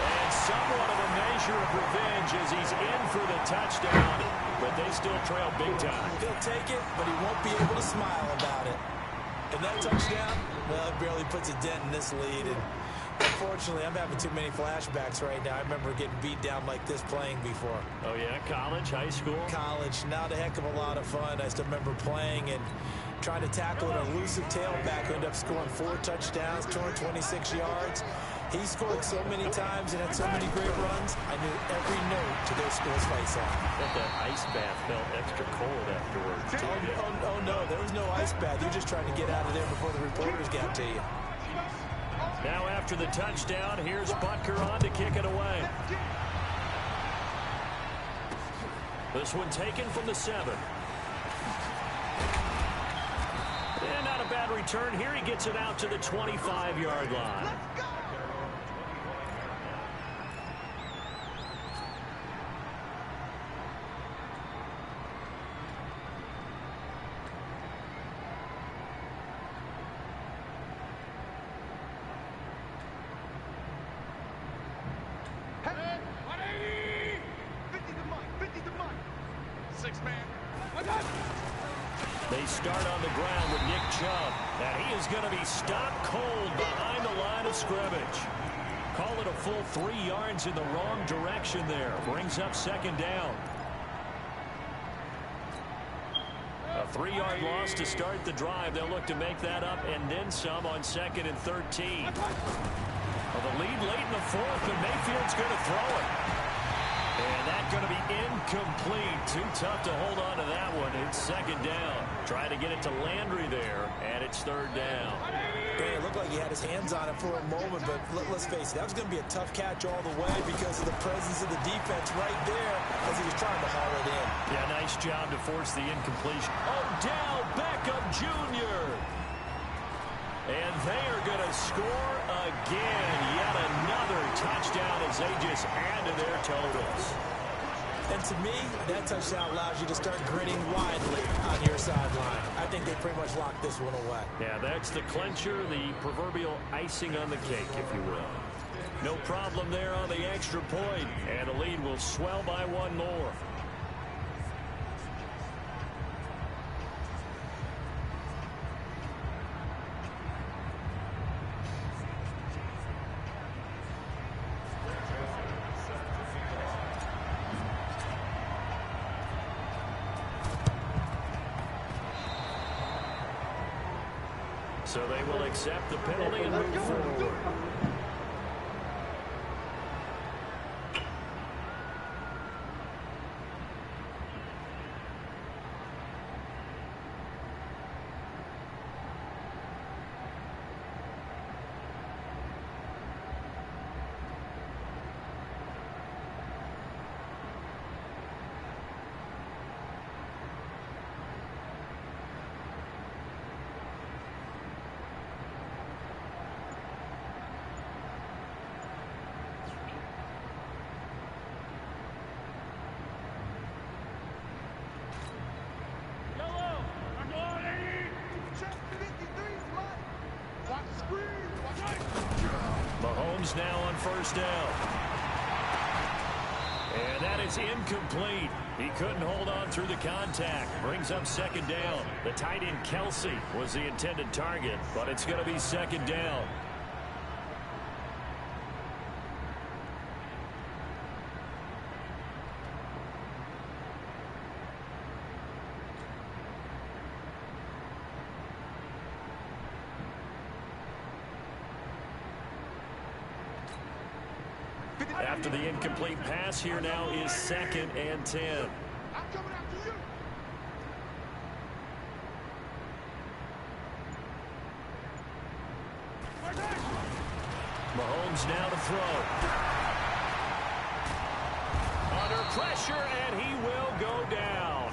And somewhat of a measure of revenge as he's in for the touchdown. But they still trail big time. He'll take it, but he won't be able to smile about it. And that touchdown, well, it barely puts a dent in this lead. And unfortunately, I'm having too many flashbacks right now. I remember getting beat down like this playing before. Oh, yeah? College, high school? College. Not a heck of a lot of fun. I still remember playing and trying to tackle an elusive tailback who ended up scoring 4 touchdowns, 226 yards. He scored so many times and had so many great runs, I knew every note to their school's face off. That ice bath felt extra cold afterwards. Oh, no, there was no ice bath. You're just trying to get out of there before the reporters got to you. Now after the touchdown, here's Butker on to kick it away. This one taken from the 7. And not a bad return here. He gets it out to the 25-yard line. They start on the ground with Nick Chubb, and he is going to be stopped cold behind the line of scrimmage. Call it a full 3 yards in the wrong direction there. Brings up 2nd down. A 3-yard loss to start the drive. They'll look to make that up and then some on 2nd and 13. Well, the lead late in the 4th, and Mayfield's going to throw it. And that's going to be incomplete. Too tough to hold on to that one. It's 2nd down. Try to get it to Landry there, and it's 3rd down. It looked like he had his hands on it for a moment, but let's face it, that was going to be a tough catch all the way because of the presence of the defense right there as he was trying to haul it in. Yeah, nice job to force the incompletion. Odell Beckham Jr. And they are going to score again. Yet another touchdown as they just add to their totals. And to me, that touchdown allows you to start grinning widely on your sideline. I think they pretty much locked this one away. Yeah, that's the clincher, the proverbial icing on the cake, if you will. No problem there on the extra point, and the lead will swell by 1 more. So they will accept the penalty and move forward. Mahomes now on 1st down. And that is incomplete. He couldn't hold on through the contact. Brings up second down. The tight end Kelsey was the intended target, but it's going to be second down. After the incomplete pass, here now is 2nd and 10. I'm coming after you. Mahomes now to throw. Under pressure, and he will go down.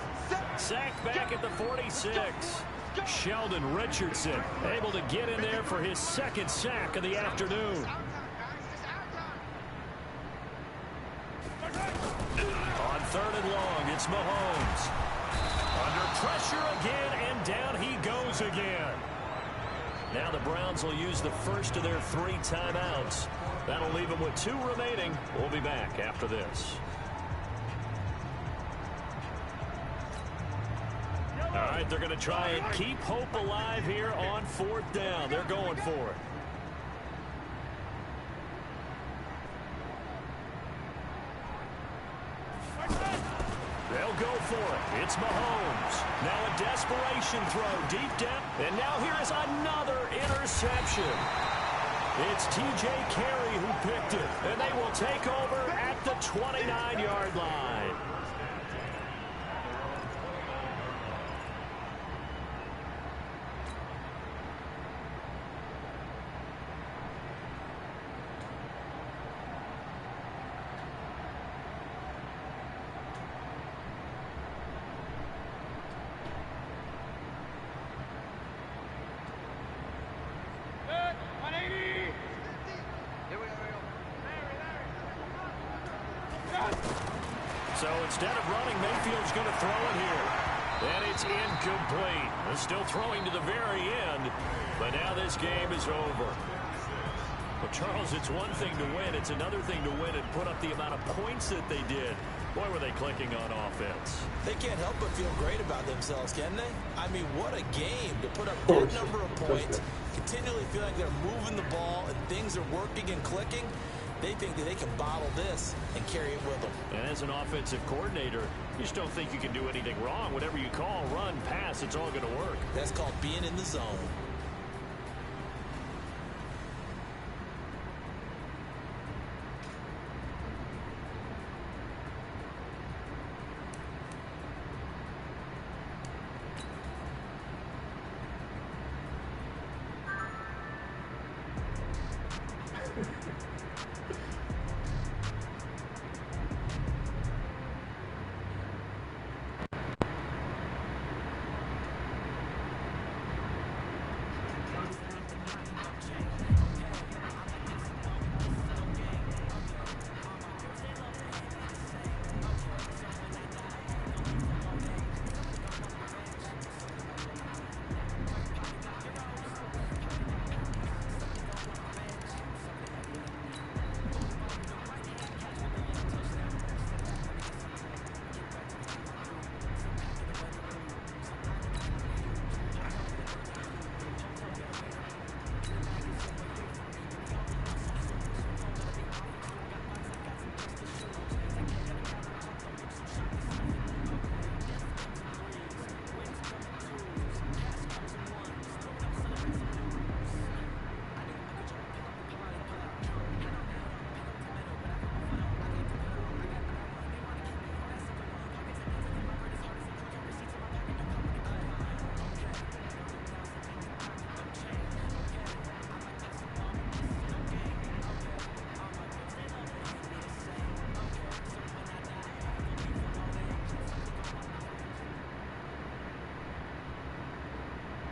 Sacked back at the 46. Sheldon Richardson able to get in there for his 2nd sack of the afternoon. On 3rd and long, it's Mahomes. Under pressure again, and down he goes again. Now the Browns will use the first of their 3 timeouts. That'll leave them with 2 remaining. We'll be back after this. All right, they're going to try and keep hope alive here on 4th down. They're going for it. They'll go for it. It's Mahomes. Now a desperation throw deep down. And now here is another interception. It's T.J. Carey who picked it. And they will take over at the 29-yard line. So instead of running, Mayfield's going to throw it here. And it's incomplete. They're still throwing to the very end. But now this game is over. Well, Charles, it's one thing to win. It's another thing to win and put up the amount of points that they did. Boy, were they clicking on offense. They can't help but feel great about themselves, can they? I mean, what a game to put up that number of points, continually feel like they're moving the ball and things are working and clicking. They think that they can bottle this and carry it with them. And as an offensive coordinator, you just don't think you can do anything wrong. Whatever you call, run, pass, it's all going to work. That's called being in the zone.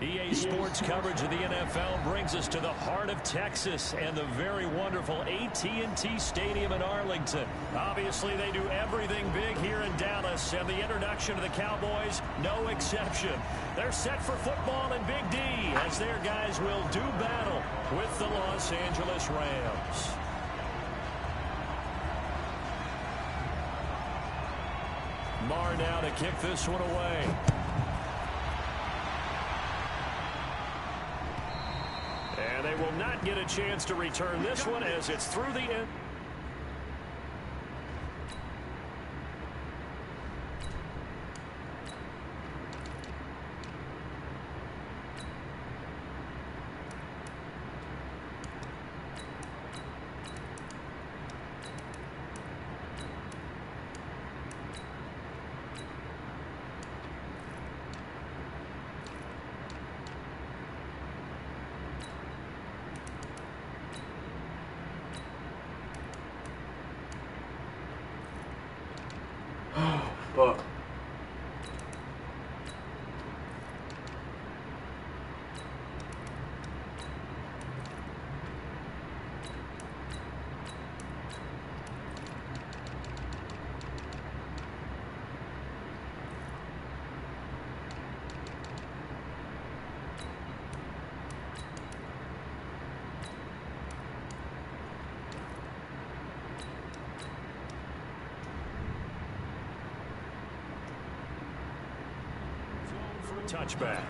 EA Sports coverage of the NFL brings us to the heart of Texas and the very wonderful AT&T Stadium in Arlington. Obviously, they do everything big here in Dallas, and the introduction of the Cowboys, no exception. They're set for football in Big D as their guys will do battle with the Los Angeles Rams. now to kick this one away. And they will not get a chance to return this one as it's through the end. Fuck. Touchback.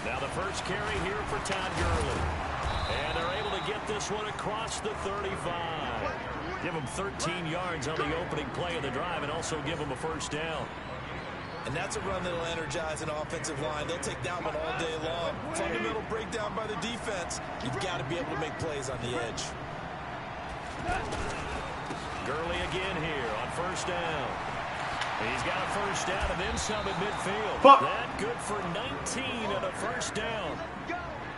Now the first carry here for Todd Gurley. And they're able to get this one across the 35. Give him 13 yards on the opening play of the drive and also give him a first down. And that's a run that'll energize an offensive line. They'll take that one all day long. Fundamental breakdown by the defense. You've got to be able to make plays on the edge. Gurley again here on first down. He's got a first down and then some at midfield. That good for 19 and a first down.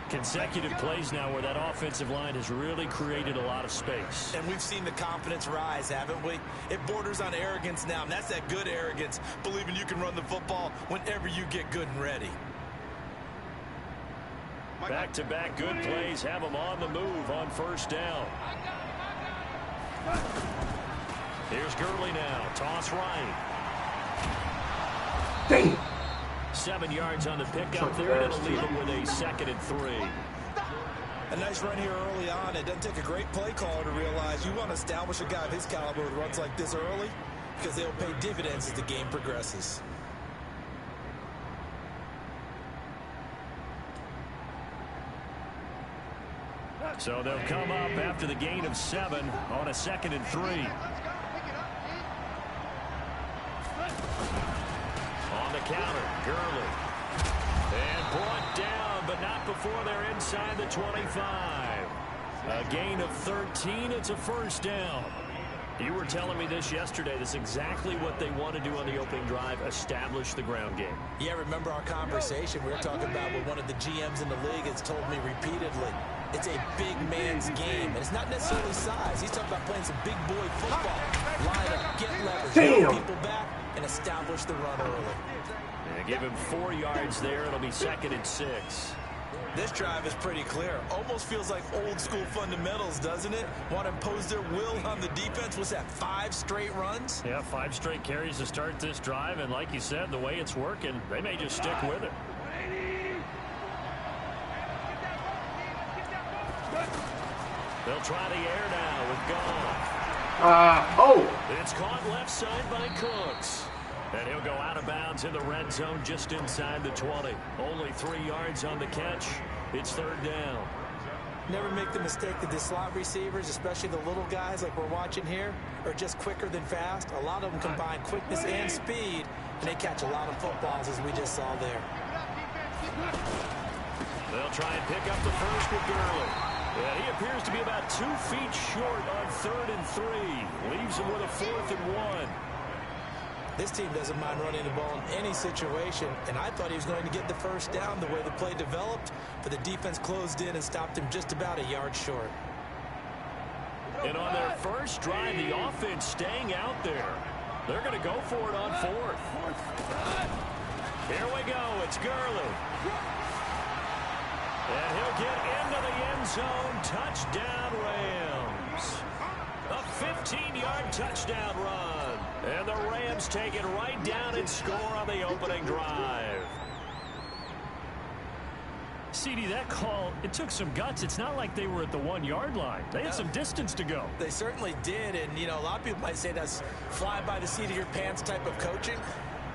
Consecutive plays now where that offensive line has really created a lot of space. And we've seen the confidence rise, haven't we? It borders on arrogance now, and that's that good arrogance, believing you can run the football whenever you get good and ready. Back-to-back good plays have them on the move on first down. Here's Gurley now. Toss right. Damn. 7 yards on the pickup there, and it'll leave them with a 2nd and 3. A nice run here early on. It doesn't take a great play caller to realize you want to establish a guy of his caliber with runs like this early because they'll pay dividends as the game progresses. So they'll come up after the gain of 7 on a 2nd and 3. On the counter, Gurley. And brought down, but not before they're inside the 25. A gain of 13. It's a first down. You were telling me this yesterday. That's exactly what they want to do on the opening drive, establish the ground game. Yeah, remember our conversation we were talking about what one of the GMs in the league has told me repeatedly. It's a big man's game, and it's not necessarily size. He's talking about playing some big boy football. Line up, get leverage, get people back, and establish the run early. And give him 4 yards there. It'll be 2nd and 6. This drive is pretty clear. Almost feels like old school fundamentals, doesn't it? Want to impose their will on the defense. What's that, 5 straight runs? Yeah, 5 straight carries to start this drive, and like you said, the way it's working, they may just stick with it. They'll try the air now with Goff. It's caught left side by Cooks. And he'll go out of bounds in the red zone just inside the 20. Only 3 yards on the catch. It's 3rd down. Never make the mistake that the slot receivers, especially the little guys like we're watching here, are just quicker than fast. A lot of them combine quickness and speed, and they catch a lot of footballs as we just saw there. They'll try and pick up the first with Gurley. Yeah, he appears to be about 2 feet short on 3rd and 3. Leaves him with a 4th and 1. This team doesn't mind running the ball in any situation, and I thought he was going to get the first down the way the play developed, but the defense closed in and stopped him just about a yard short. And on their first drive, the offense staying out there. They're going to go for it on 4th. Here we go. It's Gurley. And he'll get into the end zone. Touchdown, Rams. A 15-yard touchdown run. And the Rams take it right down and score on the opening drive. CD, that call, it took some guts. It's not like they were at the 1-yard line. They had some distance to go. They certainly did, and, you know, a lot of people might say that's fly by the seat of your pants type of coaching,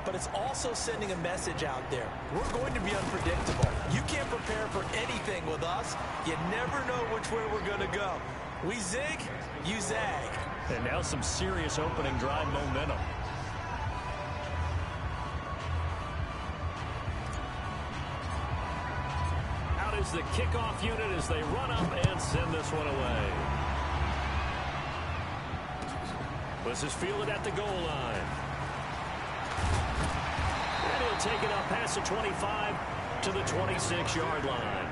but it's also sending a message out there. We're going to be unpredictable. You can't prepare for anything with us. You never know which way we're going to go. We zig, you zag. And now some serious opening drive momentum. Out is the kickoff unit as they run up and send this one away. This is fielded at the goal line. And he'll take it up past the 25 to the 26-yard line.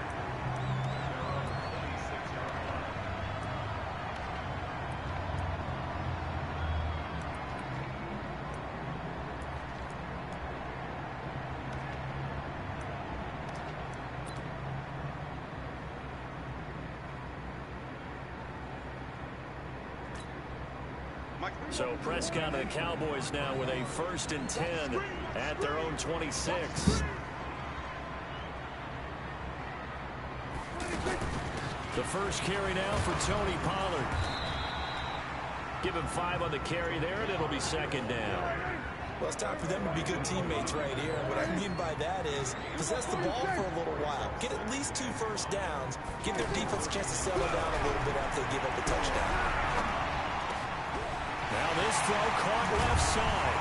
So Prescott and the Cowboys now with a 1st and 10 at their own 26. The first carry now for Tony Pollard. Give him 5 on the carry there, and it'll be 2nd down. Well, it's time for them to be good teammates right here. And what I mean by that is possess the ball for a little while. Get at least 2 first downs. Give their defense a chance to settle down a little bit after they give up a touchdown. Now this throw caught left side.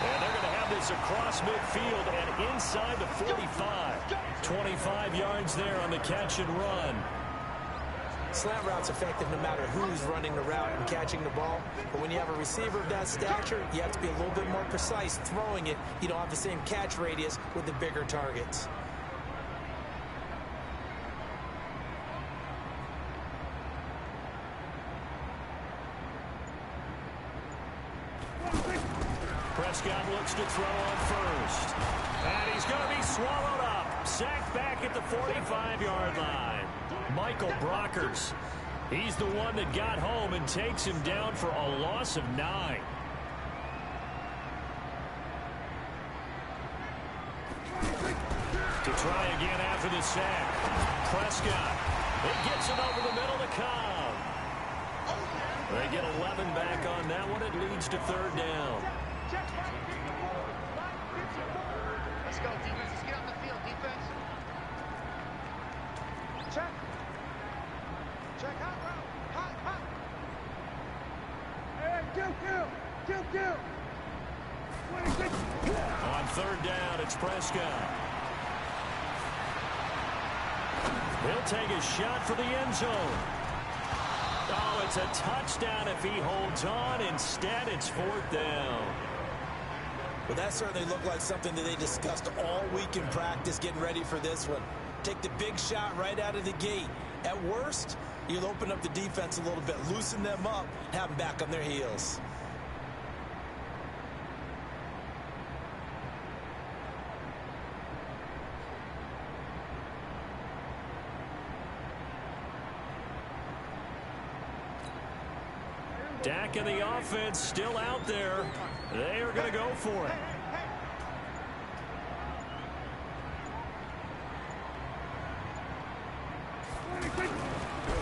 And they're going to have this across midfield and inside the 45. 25 yards there on the catch and run. Slant route's effective no matter who's running the route and catching the ball. But when you have a receiver of that stature, you have to be a little bit more precise throwing it. You don't have the same catch radius with the bigger targets. Prescott looks to throw on first. And he's going to be swallowed up. Sacked back at the 45-yard line. Michael Brockers. He's the one that got home and takes him down for a loss of 9. To try again after the sack. Prescott. It gets him over the middle to Cobb. They get 11 back on that one. It leads to 3rd down. Let's go, defense. Let's get on the field, defense. Check. Check. Hot route. Hot. Hey, kill. On 3rd down, it's Prescott. He'll take a shot for the end zone. Oh, it's a touchdown if he holds on. Instead, it's 4th down. Well, that certainly looked like something that they discussed all week in practice getting ready for this one. Take the big shot right out of the gate. At worst, you'll open up the defense a little bit, loosen them up, have them back on their heels. Dak and the offense still out there. They are going to go for it.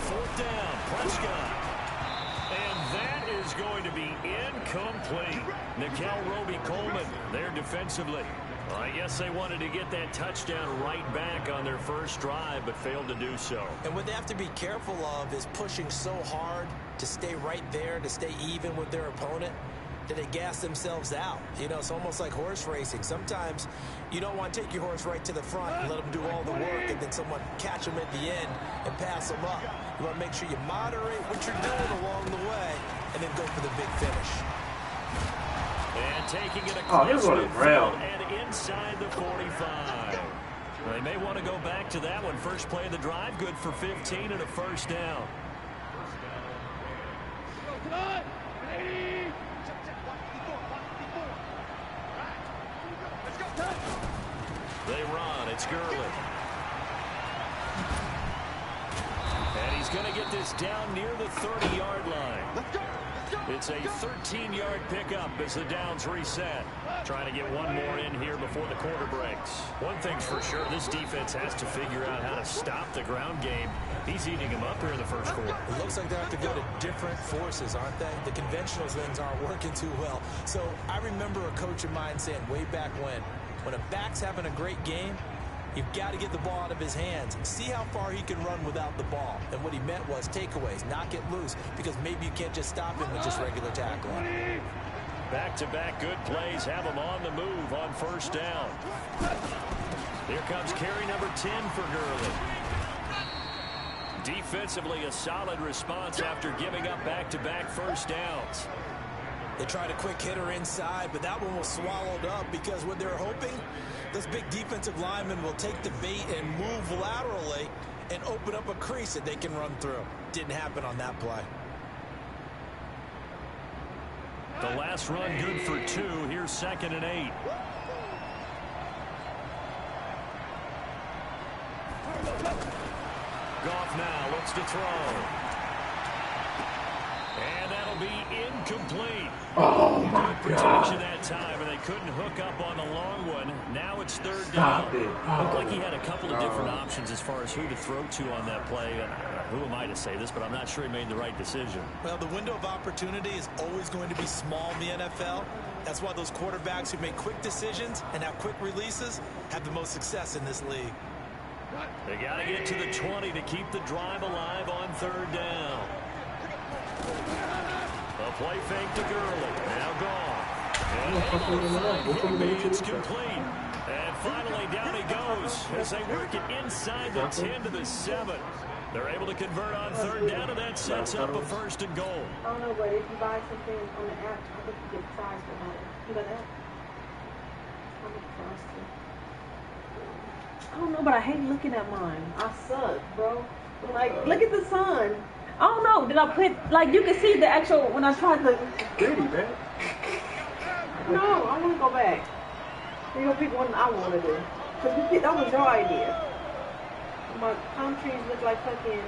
Fourth down, Prescott. And that is going to be incomplete. Nickel Roby-Coleman there defensively. Well, I guess they wanted to get that touchdown right back on their first drive, but failed to do so. And what they have to be careful of is pushing so hard to stay right there, to stay even with their opponent, that they gas themselves out. You know, it's almost like horse racing. Sometimes you don't want to take your horse right to the front and let them do all the work and then someone catch them at the end and pass them up. You want to make sure you moderate what you're doing along the way and then go for the big finish. And taking it across midfield and inside the 45. They may want to go back to that one. First play of the drive, good for 15 and a 1st down. They run. It's Gurley. And he's going to get this down near the 30-yard line. It's a 13-yard pickup as the downs reset. Trying to get one more in here before the quarter breaks. One thing's for sure, this defense has to figure out how to stop the ground game. He's eating them up here in the first quarter. It looks like they have to go to different forces, aren't they? The conventional things aren't working too well. So I remember a coach of mine saying way back when a back's having a great game, you've got to get the ball out of his hands. See how far he can run without the ball. And what he meant was takeaways, knock it loose, because maybe you can't just stop him with just regular tackling. Back-to-back good plays have him on the move on first down. Here comes carry number 10 for Gurley. Defensively, a solid response after giving up back-to-back first downs. They tried a quick hitter inside, but that one was swallowed up because what they're hoping, those big defensive linemen will take the bait and move laterally and open up a crease that they can run through. Didn't happen on that play. The last run good for 2. Here's 2nd and 8. Goff now looks to throw. And that'll be incomplete. Oh, my Good God. protection that time, and they couldn't hook up on the long one. Now it's 3rd Stop down. it. Looked like he had a couple of different options as far as who to throw to on that play. Who am I to say this, but I'm not sure he made the right decision. Well, the window of opportunity is always going to be small in the NFL. That's why those quarterbacks who make quick decisions and have quick releases have the most success in this league. They got to get to the 20 to keep the drive alive on 3rd down. A play fake to Gurley. Now gone. And it's complete. And finally down he goes as they work it inside the 10 to the 7. They're able to convert on 3rd down, and that sets up a 1st and goal. I don't know, but if you buy something on the app, I think you get prized about it. You got that? How much prize too? I don't know, but I hate looking at mine. I suck, bro. Like, look at the sun. I don't know. Did I put, like, you can see the actual, when I tried to. Pretty, man. No, I want to go back. You're going to pick one I want to do. Because that was your idea. My palm trees look like fucking,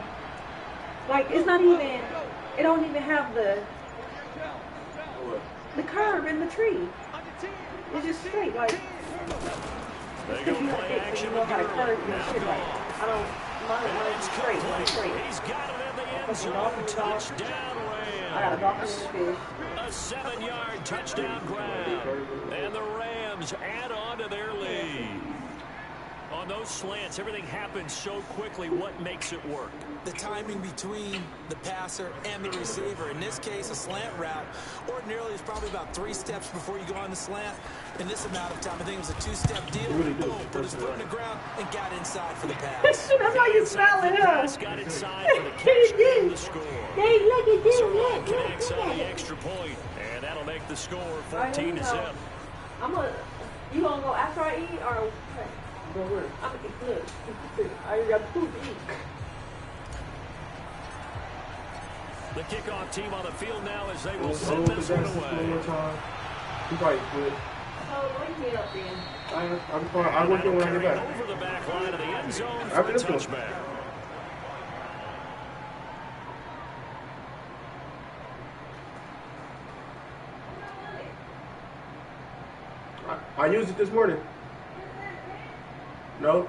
like, it's not even, it don't even have the curve in the tree. It's just straight, like, They go play action with Gurley. Now gone. I don't, mine's straight, mine's straight. He's got it in the end zone. Touchdown, I got a Rams. dolphin in the fish. A 7-yard touchdown grab. And the Rams add on to their lead. On those slants, everything happens so quickly. What makes it work? The timing between the passer and the receiver. In this case, a slant route ordinarily is probably about 3 steps before you go on the slant. In this amount of time, I think it was a 2-step deal. Boom, put his foot on the ground and got inside for the pass. That's how you spell it, huh? Pass got inside for the catch and the score. Hey, look at this. Sarone connects on the extra point, and that'll make the score 14 to 7. You gonna go after I eat or? I'm gonna eat. Look, I got food to eat. The kickoff team on the field now as they will send this one away. He probably quit. So wake me up then. I work it when I get back. Over the back line of the end zone for After a this one. touchback. I used it this morning. No.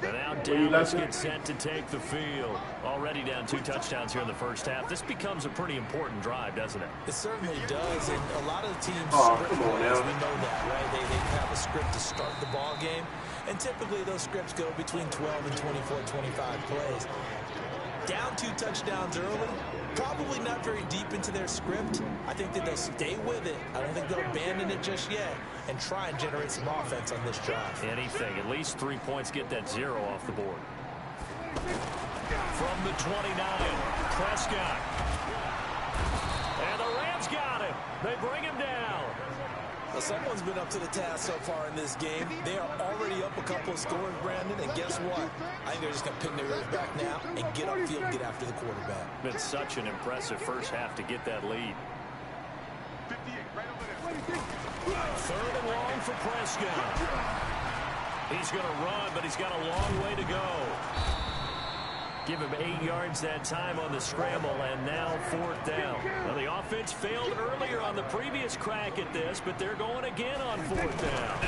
And now Dallas gets set to take the field. Already down 2 touchdowns here in the first half. This becomes a pretty important drive, doesn't it? It certainly does, and a lot of the teams Oh, script come on plays, now. we know that, right? They have a script to start the ball game, and typically those scripts go between 12 and 24, 25 plays. Down 2 touchdowns early, probably not very deep into their script. I think that they'll stay with it. I don't think they'll abandon it just yet and try and generate some offense on this drive. Anything. At least 3 points, get that 0 off the board. From the 29, Prescott. And the Rams got him. They bring him down. Well, someone's been up to the task so far in this game. They are already up a couple of scores, Brandon, and guess what? I think they're just going to pin their ears back now and get upfield and get after the quarterback. Been such an impressive first half to get that lead. 3rd and long for Prescott. He's going to run, but he's got a long way to go. Give him 8 yards that time on the scramble, and now 4th down. Well, the offense failed earlier on the previous crack at this, but they're going again on 4th down.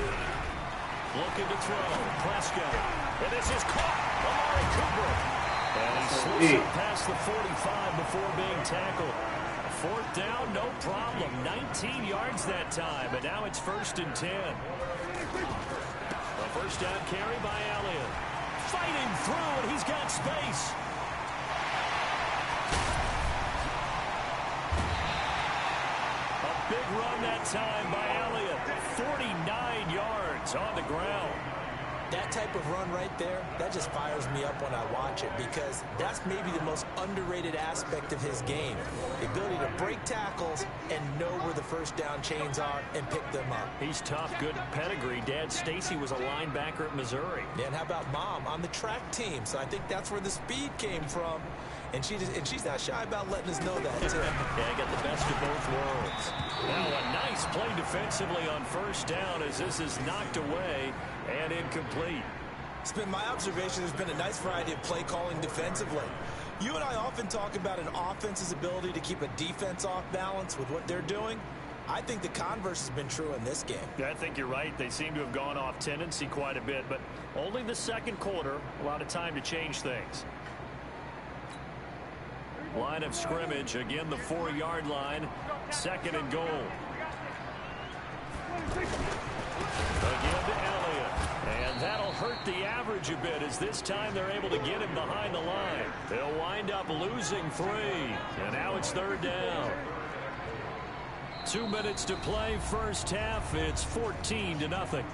Looking to throw. Prescott. And this is caught. Amari Cooper. And he slips up past the 45 before being tackled. 4th down, no problem. 19 yards that time, but now it's 1st and 10. A first down carry by Elliott. Fighting through, and he's got space. A big run that time by Elliott. 49 yards on the ground. That type of run right there, that just fires me up when I watch it, because that's maybe the most underrated aspect of his game. The ability to break tackles and know where the first down chains are and pick them up. He's tough, good pedigree. Dad Stacy was a linebacker at Missouri. And how about Mom on the track team? So I think that's where the speed came from. And she's not shy about letting us know that, too. Yeah, got the best of both worlds. Now a nice play defensively on first down as this is knocked away and incomplete. It's been my observation there's been a nice variety of play calling defensively. You and I often talk about an offense's ability to keep a defense off balance with what they're doing. I think the converse has been true in this game. Yeah, I think you're right. They seem to have gone off tendency quite a bit, but only the second quarter, a lot of time to change things. Line of scrimmage, again the 4-yard line, 2nd and goal. Again to Elliott, and that'll hurt the average a bit as this time they're able to get him behind the line. They'll wind up losing 3, and now it's 3rd down. 2 minutes to play, first half. It's 14-0.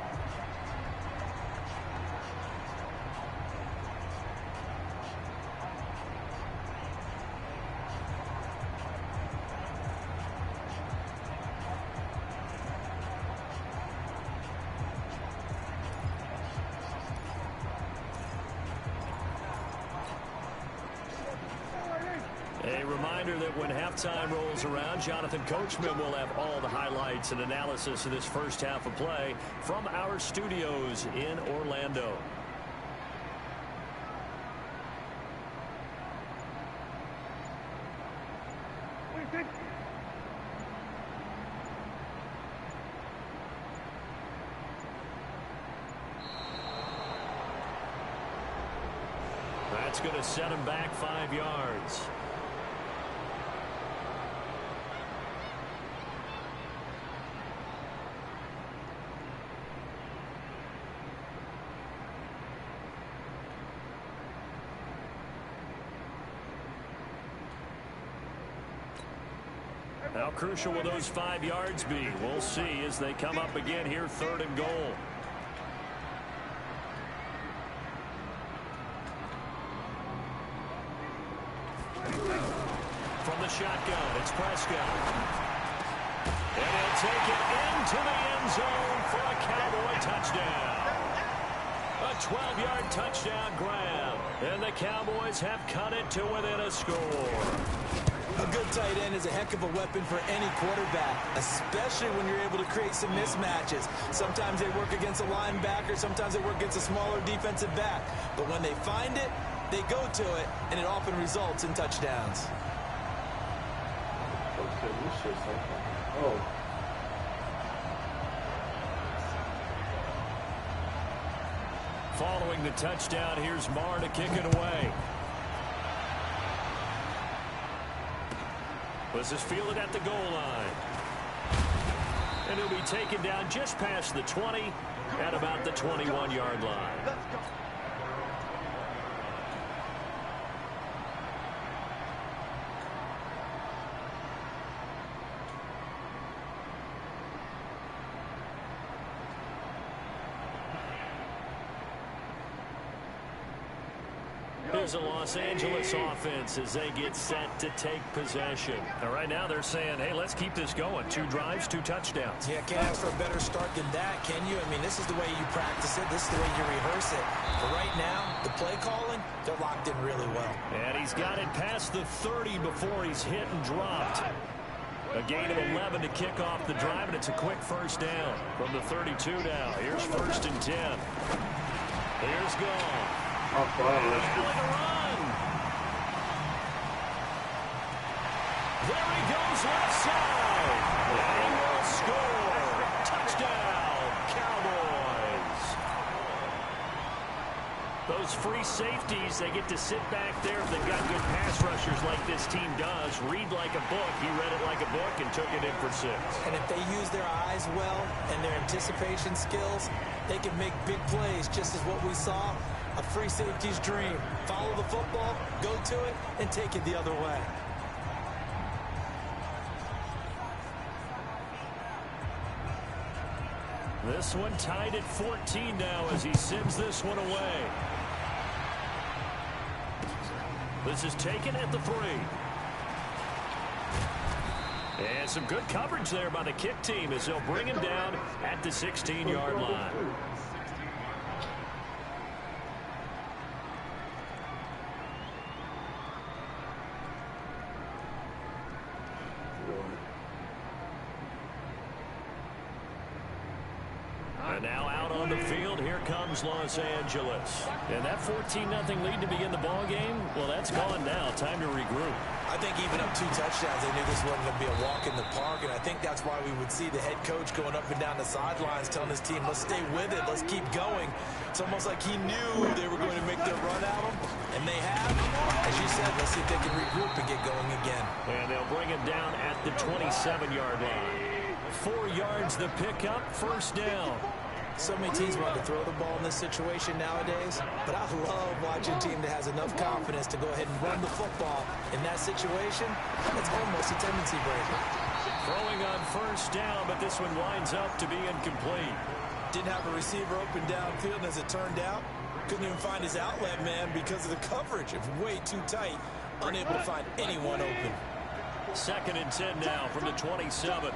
A reminder that when halftime rolls around, Jonathan Coachman will have all the highlights and analysis of this first half of play from our studios in Orlando. That's going to set him back 5 yards. How crucial will those 5 yards be? We'll see as they come up again here, 3rd and goal. From the shotgun, it's Prescott. And he'll take it into the end zone for a Cowboy touchdown. A 12-yard touchdown grab. And the Cowboys have cut it to within a score. A good tight end is a heck of a weapon for any quarterback, especially when you're able to create some mismatches. Sometimes they work against a linebacker, sometimes they work against a smaller defensive back. But when they find it, they go to it, and it often results in touchdowns. Following the touchdown, here's Marr to kick it away. This is fielded at the goal line. And he'll be taken down just past the 20 at about the 21-yard line. Here's a Los Angeles offense as they get set to take possession. And right now they're saying, hey, let's keep this going. 2 drives, 2 touchdowns. Yeah, can't ask for a better start than that, can you? I mean, this is the way you practice it. This is the way you rehearse it. But right now, the play calling, they're locked in really well. And he's got it past the 30 before he's hit and dropped. A gain of 11 to kick off the drive, and it's a quick first down from the 32 now. Here's 1st and 10. Here's Gall. Run. he goes left side. He will score. Touchdown, Cowboys. Those free safeties, they get to sit back there if they've got good pass rushers like this team does. Read like a book. He read it like a book and took it in for 6. And if they use their eyes well and their anticipation skills, they can make big plays, just as what we saw. A free safety's dream. Follow the football, go to it, and take it the other way. This one tied at 14 now as he sends this one away. This is taken at the 3. And some good coverage there by the kick team as they'll bring him down at the 16-yard line. And now out on the field, here comes Los Angeles. And that 14-0 lead to begin the ball game, well, that's gone now. Time to regroup. I think even up 2 touchdowns, they knew this wasn't going to be a walk in the park, and I think that's why we would see the head coach going up and down the sidelines telling his team, let's stay with it, let's keep going. It's almost like he knew they were going to make their run at him, and they have. As you said, let's see if they can regroup and get going again. And they'll bring him down at the 27-yard line. 4 yards the pickup, first down. So many teams want to throw the ball in this situation nowadays, but I love watching a team that has enough confidence to go ahead and run the football. In that situation, it's almost a tendency breaker. Throwing on first down, but this one winds up to be incomplete. Didn't have a receiver open downfield, as it turned out. Couldn't even find his outlet man because of the coverage. It was way too tight. Unable to find anyone open. 2nd and 10 now from the 27.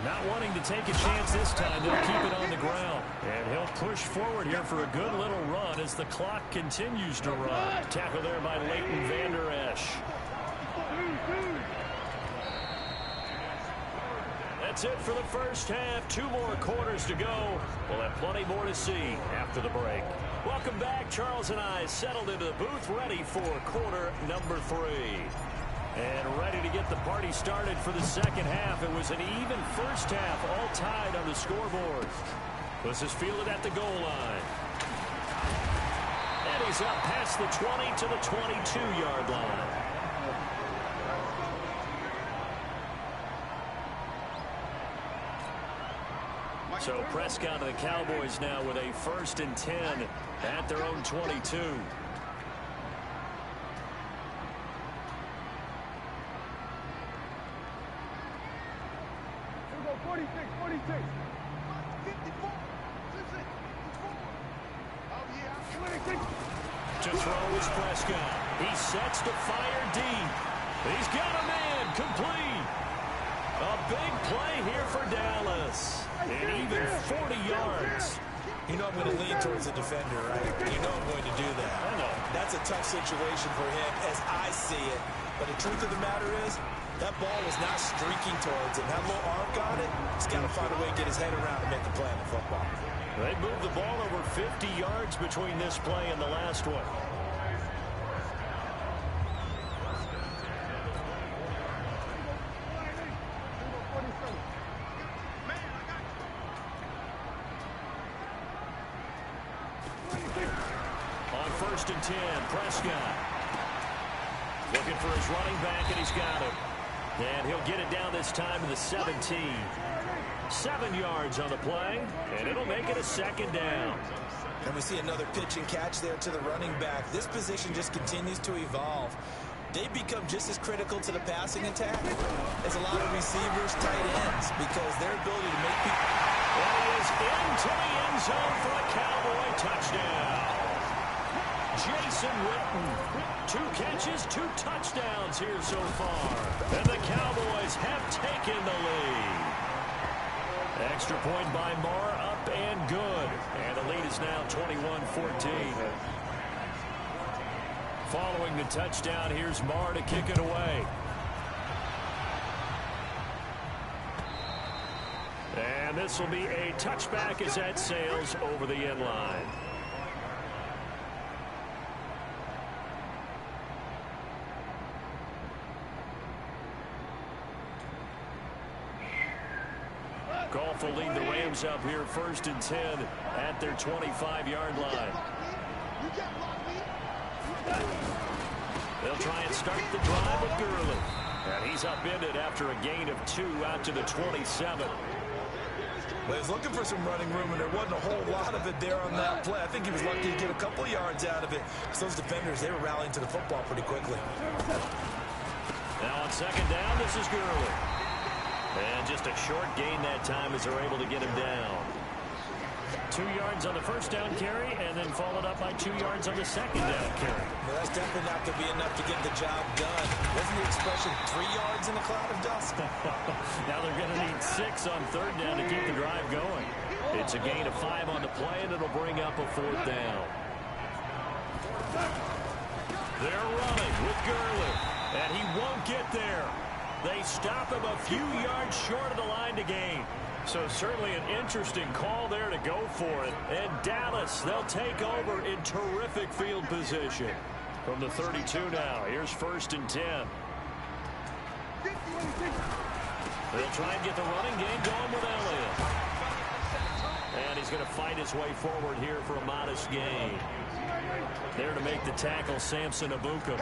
Not wanting to take a chance this time, they'll keep it on the ground. And he'll push forward here for a good little run as the clock continues to run. Tackle there by Leighton Vander Esch. That's it for the first half. 2 more quarters to go. We'll have plenty more to see after the break. Welcome back. Charles and I settled into the booth, ready for quarter number 3. And ready to get the party started for the second half. It was an even first half, all tied on the scoreboard. This is fielded at the goal line. And he's up past the 20 to the 22-yard line. So Prescott and the Cowboys now with a 1st and 10 at their own 22. 46. 54. To throw is Prescott. He sets to fire deep. He's got a man complete. A big play here for Dallas. And even 40 yards. You know I'm going to lean towards the defender, right? You know I'm going to do that. I know. That's a tough situation for him as I see it. But the truth of the matter is, that ball was not streaking towards him. That little arc on it, he's got to find a way to get his head around and make the play on the football. They moved the ball over 50 yards between this play and the last one. On 1st and 10, Prescott looking for his running back, and he's got him. And he'll get it down this time to the 17. 7 yards on the play, and it'll make it a 2nd down. And we see another pitch and catch there to the running back. This position just continues to evolve. They become just as critical to the passing attack as a lot of receivers, tight ends, because their ability to make people... And he is into the end zone for a Cowboy touchdown. Jason Witten, 2 catches, 2 touchdowns here so far. And the Cowboys have taken the lead. Extra point by Marr, up and good. And the lead is now 21-14. Following the touchdown, here's Marr to kick it away. And this will be a touchback as that sails over the end line. Golf will lead the Rams up here 1st and 10 at their 25-yard line. They'll try and start the drive with Gurley. And he's upended after a gain of 2 out to the 27. Well, he was looking for some running room, and there wasn't a whole lot of it there on that play. I think he was lucky to get a couple yards out of it, because those defenders, they were rallying to the football pretty quickly. Now on 2nd down, this is Gurley. And just a short gain that time as they're able to get him down. 2 yards on the 1st down carry, and then followed up by 2 yards on the 2nd down carry. Well, that's definitely not going to be enough to get the job done. Wasn't the expression 3 yards in a cloud of dust? Now they're going to need 6 on 3rd down to keep the drive going. It's a gain of 5 on the play, and it'll bring up a 4th down. They're running with Gurley, and he won't get there. They stop him a few yards short of the line to gain. So certainly an interesting call there to go for it. And Dallas, they'll take over in terrific field position. From the 32 now, here's 1st and 10. They'll try and get the running game going with Elliott. And he's going to fight his way forward here for a modest gain. There to make the tackle, Samson Abuka.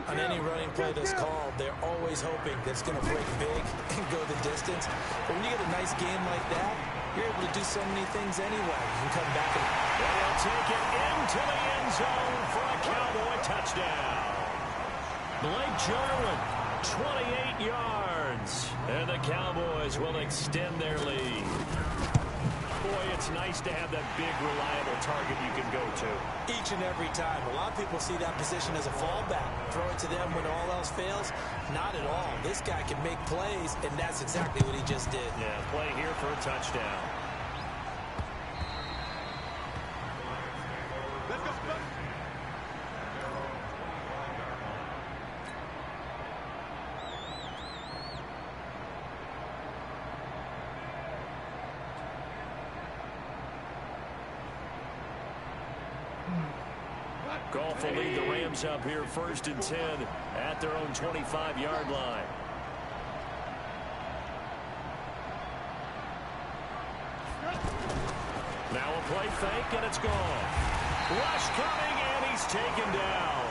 On any running play that's called, they're always hoping that it's going to break big and go the distance. But when you get a nice game like that, you're able to do so many things anyway. You can come back and they'll take it into the end zone for a Cowboy touchdown. Blake Jarwin, 28 yards. And the Cowboys will extend their lead. Boy, it's nice to have that big, reliable target you can go to. Each and every time. A lot of people see that position as a fallback. Throw it to them when all else fails. Not at all. This guy can make plays, and that's exactly what he just did. Yeah, play here for a touchdown. Let's go. Golf will lead the Rams up here 1st and 10 at their own 25-yard line. Now a play fake, and it's gone. Rush coming, and he's taken down.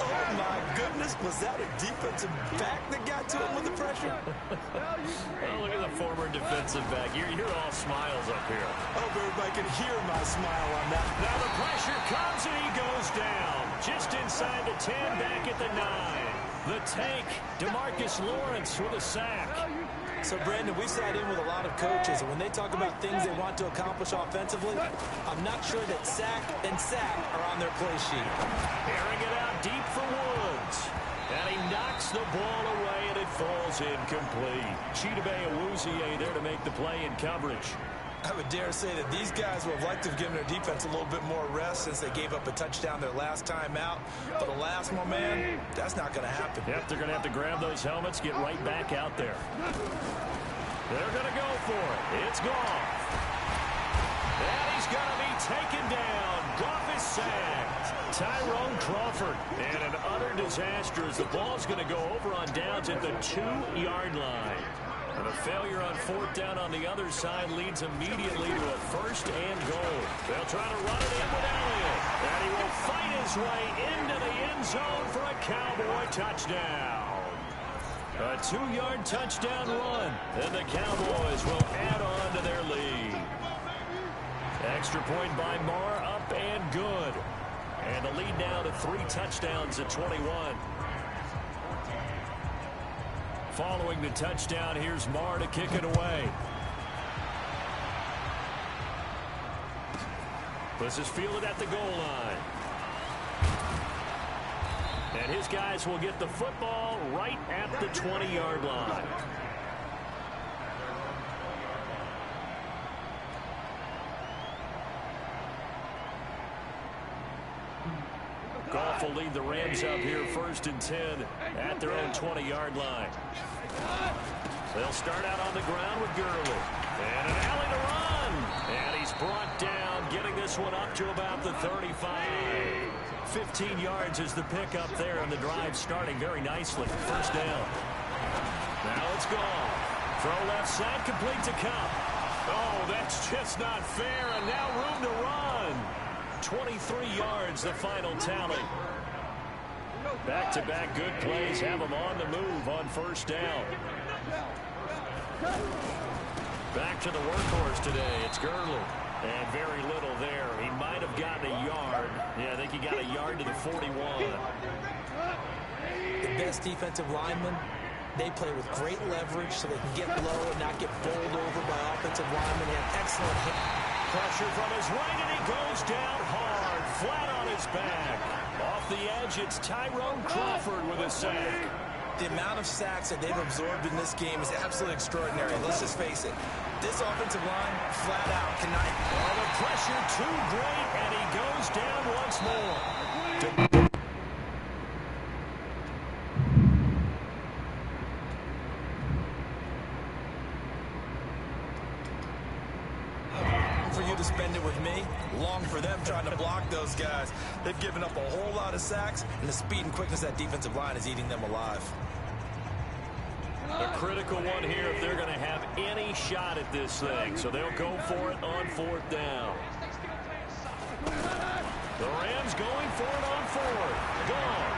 Oh, my goodness. Was that a defensive back that got to him with the pressure? Oh, look at the former defensive back. You're all smiles up here. I hope everybody can hear my smile on that. Now the pressure comes, and he goes down. Just inside the 10, back at the 9. The tank, DeMarcus Lawrence with a sack. So, Brandon, we've sat in with a lot of coaches, and when they talk about things they want to accomplish offensively, I'm not sure that sack and sack are on their play sheet. Airing it out deep for Woods. And he knocks the ball away, and it falls incomplete. Chidobe Awuzie there to make the play in coverage. I would dare say that these guys would have liked to have given their defense a little bit more rest since they gave up a touchdown their last time out. But alas, my man, that's not going to happen. Yep, they're going to have to grab those helmets, get right back out there. They're going to go for it. It's Goff. And he's going to be taken down. Goff is sacked. Tyrone Crawford. And an utter disaster as the ball's going to go over on downs at the 2-yard line. And a failure on 4th down on the other side leads immediately to a 1st and goal. They'll try to run it in with Elliott. And he will fight his way into the end zone for a Cowboy touchdown. A 2-yard touchdown run. And the Cowboys will add on to their lead. Extra point by Marr, up and good. And the lead now to 3 touchdowns at 21. Following the touchdown, here's Marr to kick it away. This is fielded at the goal line. And his guys will get the football right at the 20-yard line. Goff will lead the Rams up here 1st and 10 at their own 20-yard line. They'll start out on the ground with Gurley. And an alley to run. And he's brought down, getting this one up to about the 35. 15 yards is the pickup there, and the drive starting very nicely. 1st down. Now it's Goff. Throw left side, complete to Cup. Oh, that's just not fair, and now room to run. 23 yards, the final tally. Back-to-back good plays have him on the move on first down. Back to the workhorse today. It's Gurley. And very little there. He might have gotten a yard. Yeah, I think he got a yard to the 41. The best defensive linemen, they play with great leverage so they can get low and not get bowled over by offensive linemen. They have excellent hit. Pressure from his right, and he goes down hard, flat on his back. Off the edge, it's Tyrone Crawford with a sack. The amount of sacks that they've absorbed in this game is absolutely extraordinary. Let's just face it. This offensive line, flat out, cannot... Oh, the pressure too great, and he goes down once more. For you to spend it with me, long for them trying to block those guys. They've given up a whole lot of sacks, and the speed and quickness of that defensive line is eating them alive. A critical one here if they're going to have any shot at this thing. So they'll go for it on fourth down. The Rams going for it on fourth. Gone.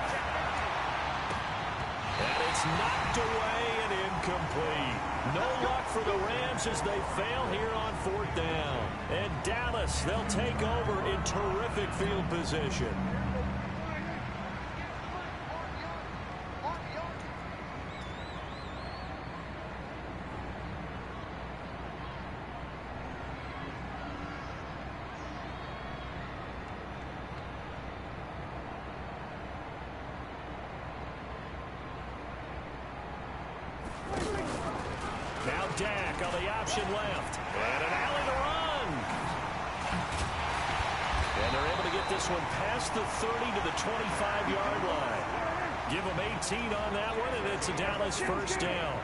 And it's knocked away and incomplete. No luck for the Rams as they fail here on fourth down. And Dallas, they'll take over in terrific field position. Now Dak on the option left. And an alley to run. And they're able to get this one past the 30 to the 25-yard line. Give them 18 on that one, and it's a Dallas first down.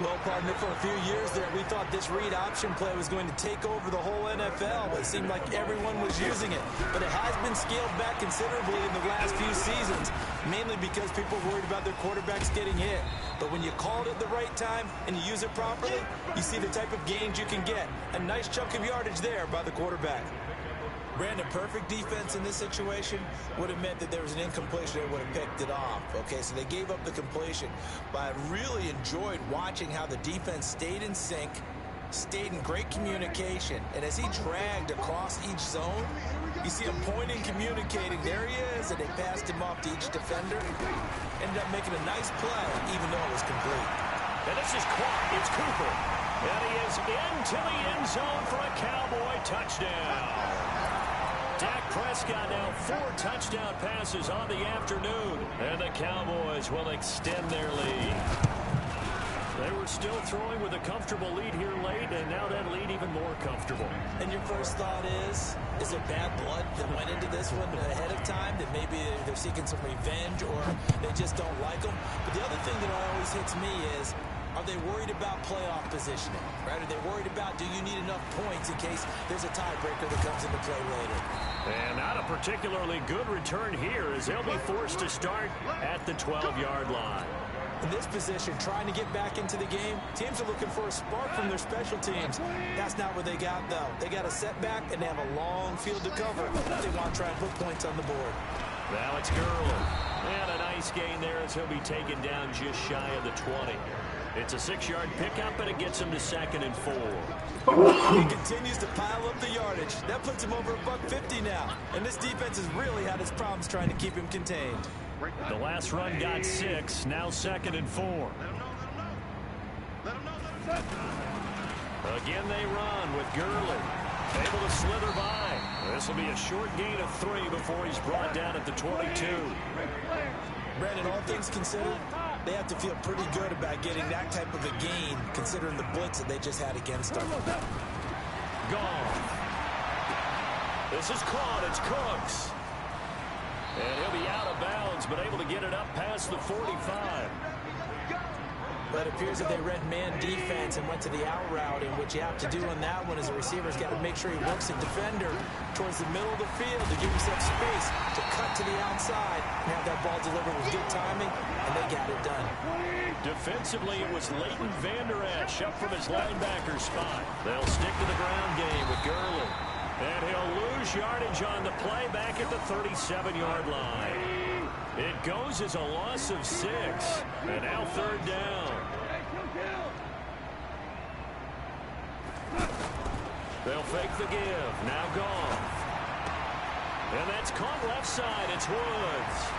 Well, partner, for a few years there, we thought this read option play was going to take over the whole NFL, but it seemed like everyone was using it. But it has been scaled back considerably in the last few seasons, mainly because people are worried about their quarterbacks getting hit. But when you call it at the right time and you use it properly, you see the type of gains you can get. A nice chunk of yardage there by the quarterback. Brandon, perfect defense in this situation would have meant that there was an incompletion. They would have picked it off. Okay, so they gave up the completion. But I really enjoyed watching how the defense stayed in sync, stayed in great communication. And as he dragged across each zone, you see him pointing, communicating. There he is, and they passed him off to each defender. Ended up making a nice play, even though it was complete. And this is caught. It's Cooper. And he is into the end zone for a Cowboy touchdown. Dak Prescott now 4 touchdown passes on the afternoon. And the Cowboys will extend their lead. They were still throwing with a comfortable lead here late, and now that lead even more comfortable. And your first thought is there bad blood that went into this one ahead of time, that maybe they're seeking some revenge or they just don't like them? But the other thing that always hits me is, are they worried about playoff positioning? Right? Are they worried about, do you need enough points in case there's a tiebreaker that comes into play later? And not a particularly good return here as they'll be forced to start at the 12-yard line. In this position, trying to get back into the game, teams are looking for a spark from their special teams. That's not what they got, though. They got a setback, and they have a long field to cover. They want to try and put points on the board. Now it's Gurley. And a nice gain there as he'll be taken down just shy of the 20. It's a 6-yard pickup, and it gets him to 2nd and 4. He continues to pile up the yardage. That puts him over $150 now. And this defense has really had its problems trying to keep him contained. The last run got 6, now 2nd and 4. Again they run with Gurley. Able to slither by. This will be a short gain of 3 before he's brought down at the 22. Brandon, all things considered, they have to feel pretty good about getting that type of a gain, considering the blitz that they just had against them. Gone. This is caught. It's Cooks. And he'll be out of bounds, but able to get it up past the 45. But it appears that they read man defense and went to the out route, and what you have to do on that one is the receiver's got to make sure he works a defender towards the middle of the field to give himself space to cut to the outside and have that ball delivered with good timing, and they got it done. Defensively, it was Leighton Vander Esch push up from his linebacker spot. They'll stick to the ground game with Gurley. And he'll lose yardage on the play back at the 37-yard line. It goes as a loss of 6. And now third down. They'll fake the give. Now gone. And that's caught left side. It's Woods.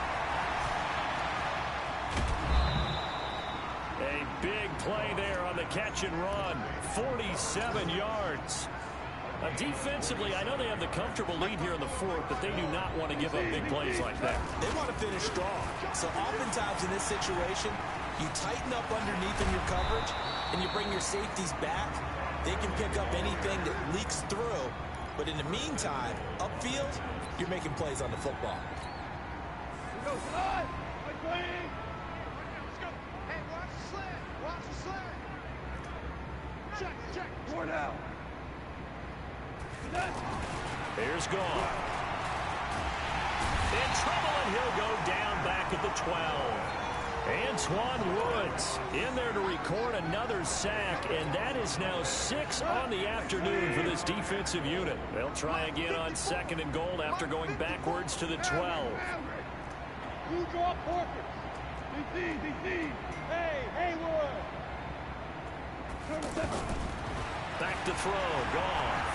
A big play there on the catch and run. 47 yards. Defensively, I know they have the comfortable lead here in the fourth, but they do not want to give up big plays like that. They want to finish strong. So oftentimes in this situation, you tighten up underneath in your coverage, and you bring your safeties back. They can pick up anything that leaks through. But in the meantime, upfield, you're making plays on the football. Let's go, slide! Let's go! Hey, watch the slant! Watch the slant! Check! Ward out! Here's gone. In trouble, and he'll go down back at the 12. Antoine Woods in there to record another sack, and that is now 6 on the afternoon for this defensive unit. They'll try again on 2nd and goal after going backwards to the 12. You draw portraits. DC. Hey, Wood. Back to throw, gone.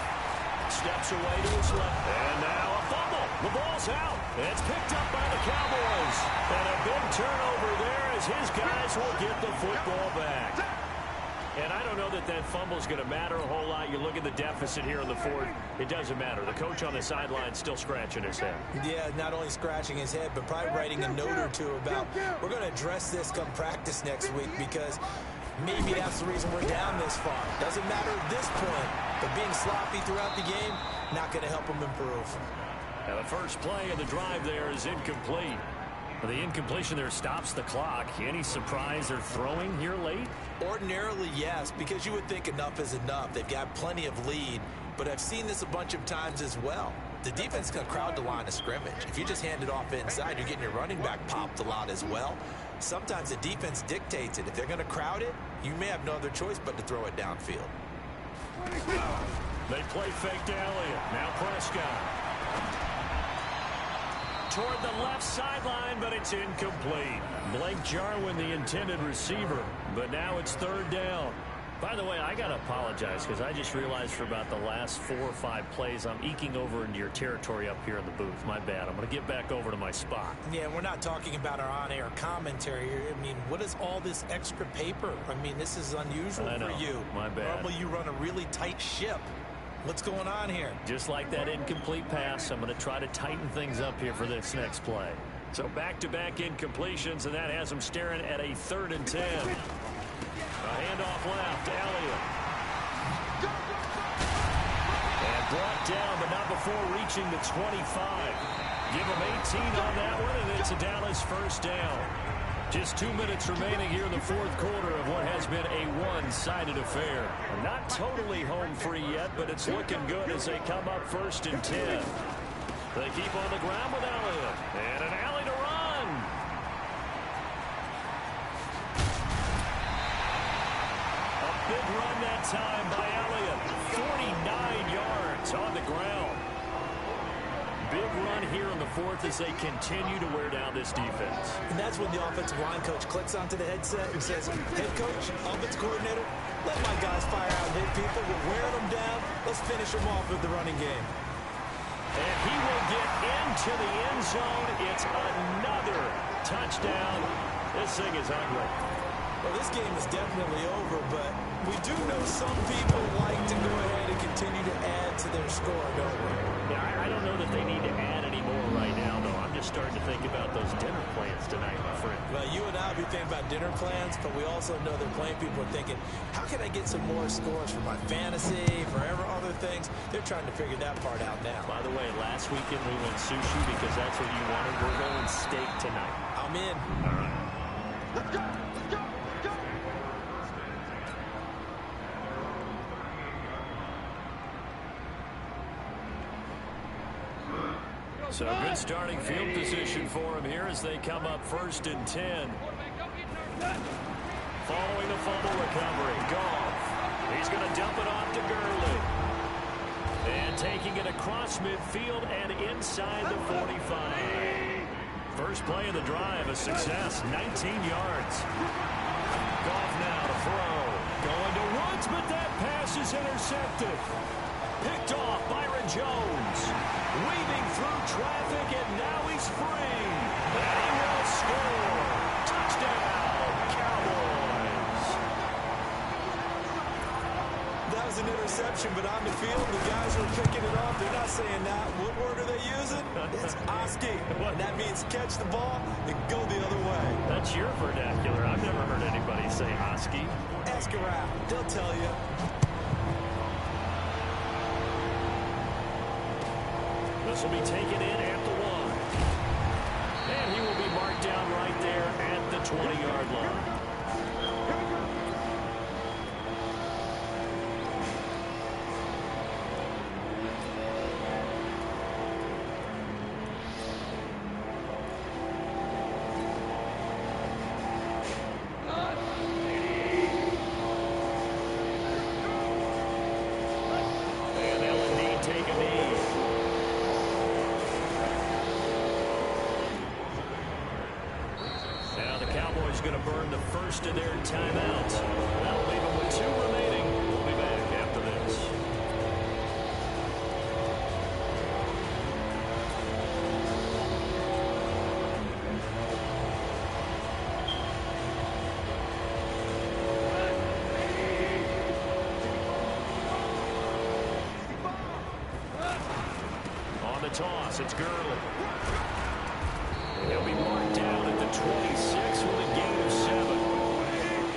Steps away to his left. And now a fumble. The ball's out. It's picked up by the Cowboys. And a big turnover there as his guys will get the football back. And I don't know that that fumble is going to matter a whole lot. You look at the deficit here in the fourth. It doesn't matter. The coach on the sideline still scratching his head. Yeah, not only scratching his head, but probably writing a note or two about, we're going to address this come practice next week because maybe that's the reason we're down this far. Doesn't matter at this point, but being sloppy throughout the game, not going to help them improve. Now the first play of the drive there is incomplete. The incompletion there stops the clock. Any surprise they're throwing here late? Ordinarily, yes, because you would think enough is enough. They've got plenty of lead, but I've seen this a bunch of times as well. The defense can crowd the line of scrimmage. If you just hand it off inside, you're getting your running back popped a lot as well. Sometimes the defense dictates it. If they're going to crowd it, you may have no other choice but to throw it downfield. They play fake to Elliott. Now Prescott. Toward the left sideline, but it's incomplete. Blake Jarwin, the intended receiver, but now it's third down. By the way, I got to apologize because I just realized for about the last 4 or 5 plays, I'm eking over into your territory up here in the booth. My bad. I'm going to get back over to my spot. Yeah, we're not talking about our on-air commentary here. I mean, what is all this extra paper? I mean, this is unusual for you. My bad. Normally you run a really tight ship. What's going on here? Just like that incomplete pass, I'm going to try to tighten things up here for this next play. So back-to-back incompletions, and that has them staring at a 3rd and 10. A handoff left to Elliott. And brought down, but not before reaching the 25. Give him 18 on that one, and it's a Dallas first down. Just 2 minutes remaining here in the fourth quarter of what has been a one-sided affair. Not totally home free yet, but it's looking good as they come up 1st and 10. They keep on the ground with Elliott. And an alley to run. A big run that time by Elliott. 49 yards on the ground. Big run here in the fourth as they continue to wear down this defense. And that's when the offensive line coach clicks onto the headset and says, head coach, offensive coordinator, let my guys fire out and hit people. We're wearing them down. Let's finish them off with the running game. And he will get into the end zone. It's another touchdown. This thing is ugly. Well, this game is definitely over, but we do know some people like to go ahead and continue to add to their score, don't we? Yeah, I don't know that they need to add any more right now, though. I'm just starting to think about those dinner plans tonight, my friend. Well, you and I will be thinking about dinner plans, but we also know that plenty of people are thinking, how can I get some more scores for my fantasy, for other things? They're trying to figure that part out now. By the way, last weekend we went sushi because that's what you wanted. We're going steak tonight. I'm in. All right. Let's go! Let's go! Let's go! So good starting field position for him here as they come up 1st and 10. Following the fumble recovery, Goff. taking it across midfield and inside the 45. First play of the drive, a success, 19 yards. Goff now to throw. Going to Woods, but that pass is intercepted. Picked off Byron Jones. Weaving through traffic, and now he's free. And he will score. Touchdown, Cowboys. That was an interception, but on the field, the guys who are picking it off, they're not saying that. What word are they using? It's Oski. And that means catch the ball and go the other way. That's your vernacular. I've never heard anybody say Oski. Ask around. They'll tell you. This will be taken in at the 1. And he will be marked down right there at the 20-yard line. Going to burn the first of their timeouts. That'll leave them with 2 remaining. We'll be back after this. On the toss, it's Gurley. He'll be marked down at the 26 with a gain of 7.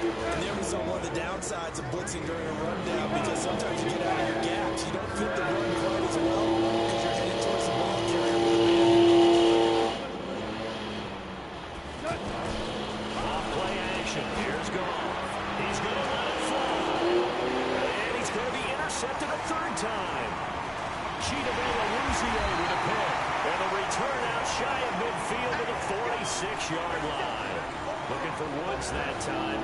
And there was one of the downsides of blitzing during a rundown, because sometimes you get out of your gaps. You don't fit the run quite as well because you're heading towards the ball carrier with a man. Off play action. Here's Goff. He's going to let it fly. And he's going to be intercepted a 3rd time. Chiedebele Louisier with a pick. And a return out shy of midfield to the 46-yard line. Looking for Woods that time.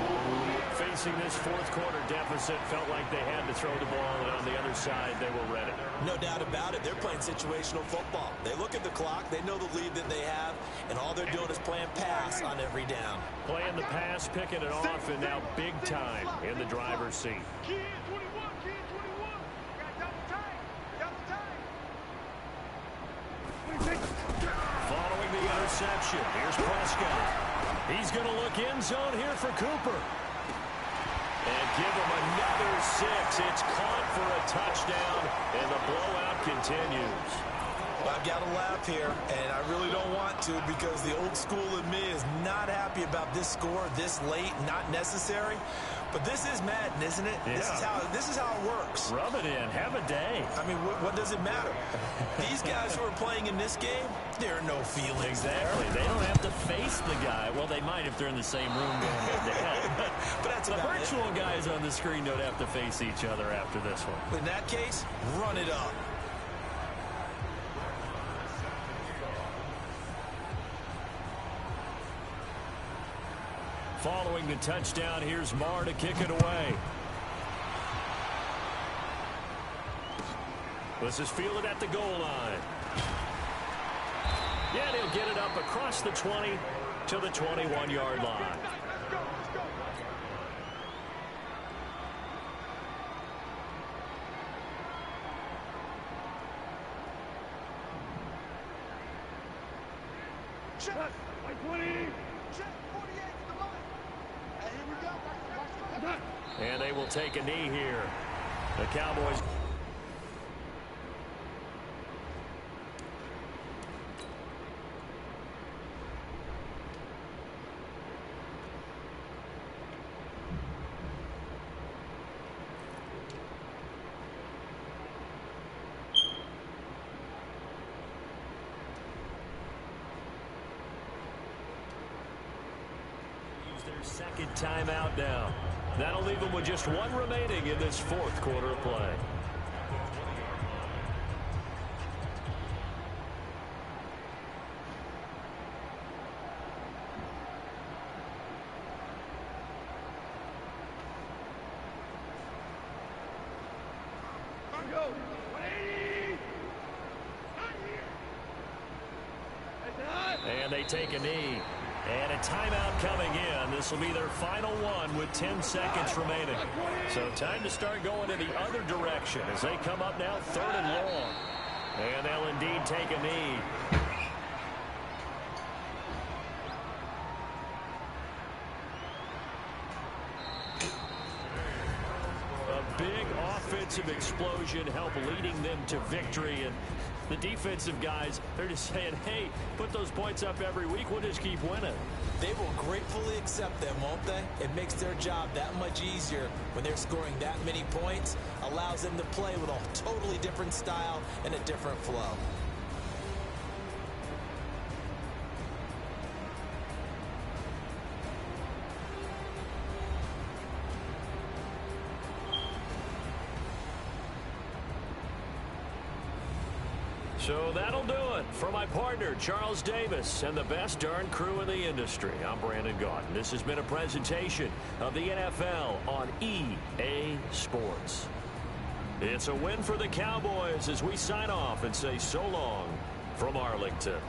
Facing this 4th quarter deficit, felt like they had to throw the ball, and on the other side, they were ready. No doubt about it. They're playing situational football. They look at the clock, they know the lead that they have, and all they're doing is playing pass on every down. Playing the pass, picking it off, and now big time in the driver's seat. Key 21, key 21. Got double time, double time. Following the interception, here's Prescott. He's going to look end zone here for Cooper. And give him another 6. It's caught for a touchdown, and the blowout continues. I've got to laugh here, and I really don't want to, because the old school in me is not happy about this score this late, not necessary. But this is Madden, isn't it? Yeah. This is how it works. Rub it in. Have a day. I mean, what does it matter? These guys who are playing in this game, there are no feelings exactly. there. They don't have to face the guy. Well, they might if they're in the same room going head-to-head. But that's the about virtual guys on the screen don't have to face each other after this one. In that case, run it up. Following the touchdown, here's Marr to kick it away. This is fielded at the goal line. Yeah, he'll get it up across the 20 to the 21-yard line. Check, 20. Check, 48 to the line. And here we go. Watch the and they will take a knee here. The Cowboys. Second timeout now. That'll leave them with just 1 remaining in this 4th quarter of play. Go. 180. and they take a knee. And a timeout coming in. This will be their final one with 10 seconds remaining. So time to start going in the other direction as they come up now 3rd and long. And they'll indeed take a knee. A big offensive explosion helped leading them to victory. And the defensive guys, they're just saying, hey, put those points up every week. We'll just keep winning. They will gratefully accept them, won't they? It makes their job that much easier when they're scoring that many points. Allows them to play with a totally different style and a different flow. So that'll do it for my partner, Charles Davis, and the best darn crew in the industry. I'm Brandon Gaudin. This has been a presentation of the NFL on EA Sports. It's a win for the Cowboys as we sign off and say so long from Arlington.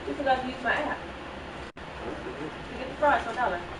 You forgot to use my app. You get the fries for $1.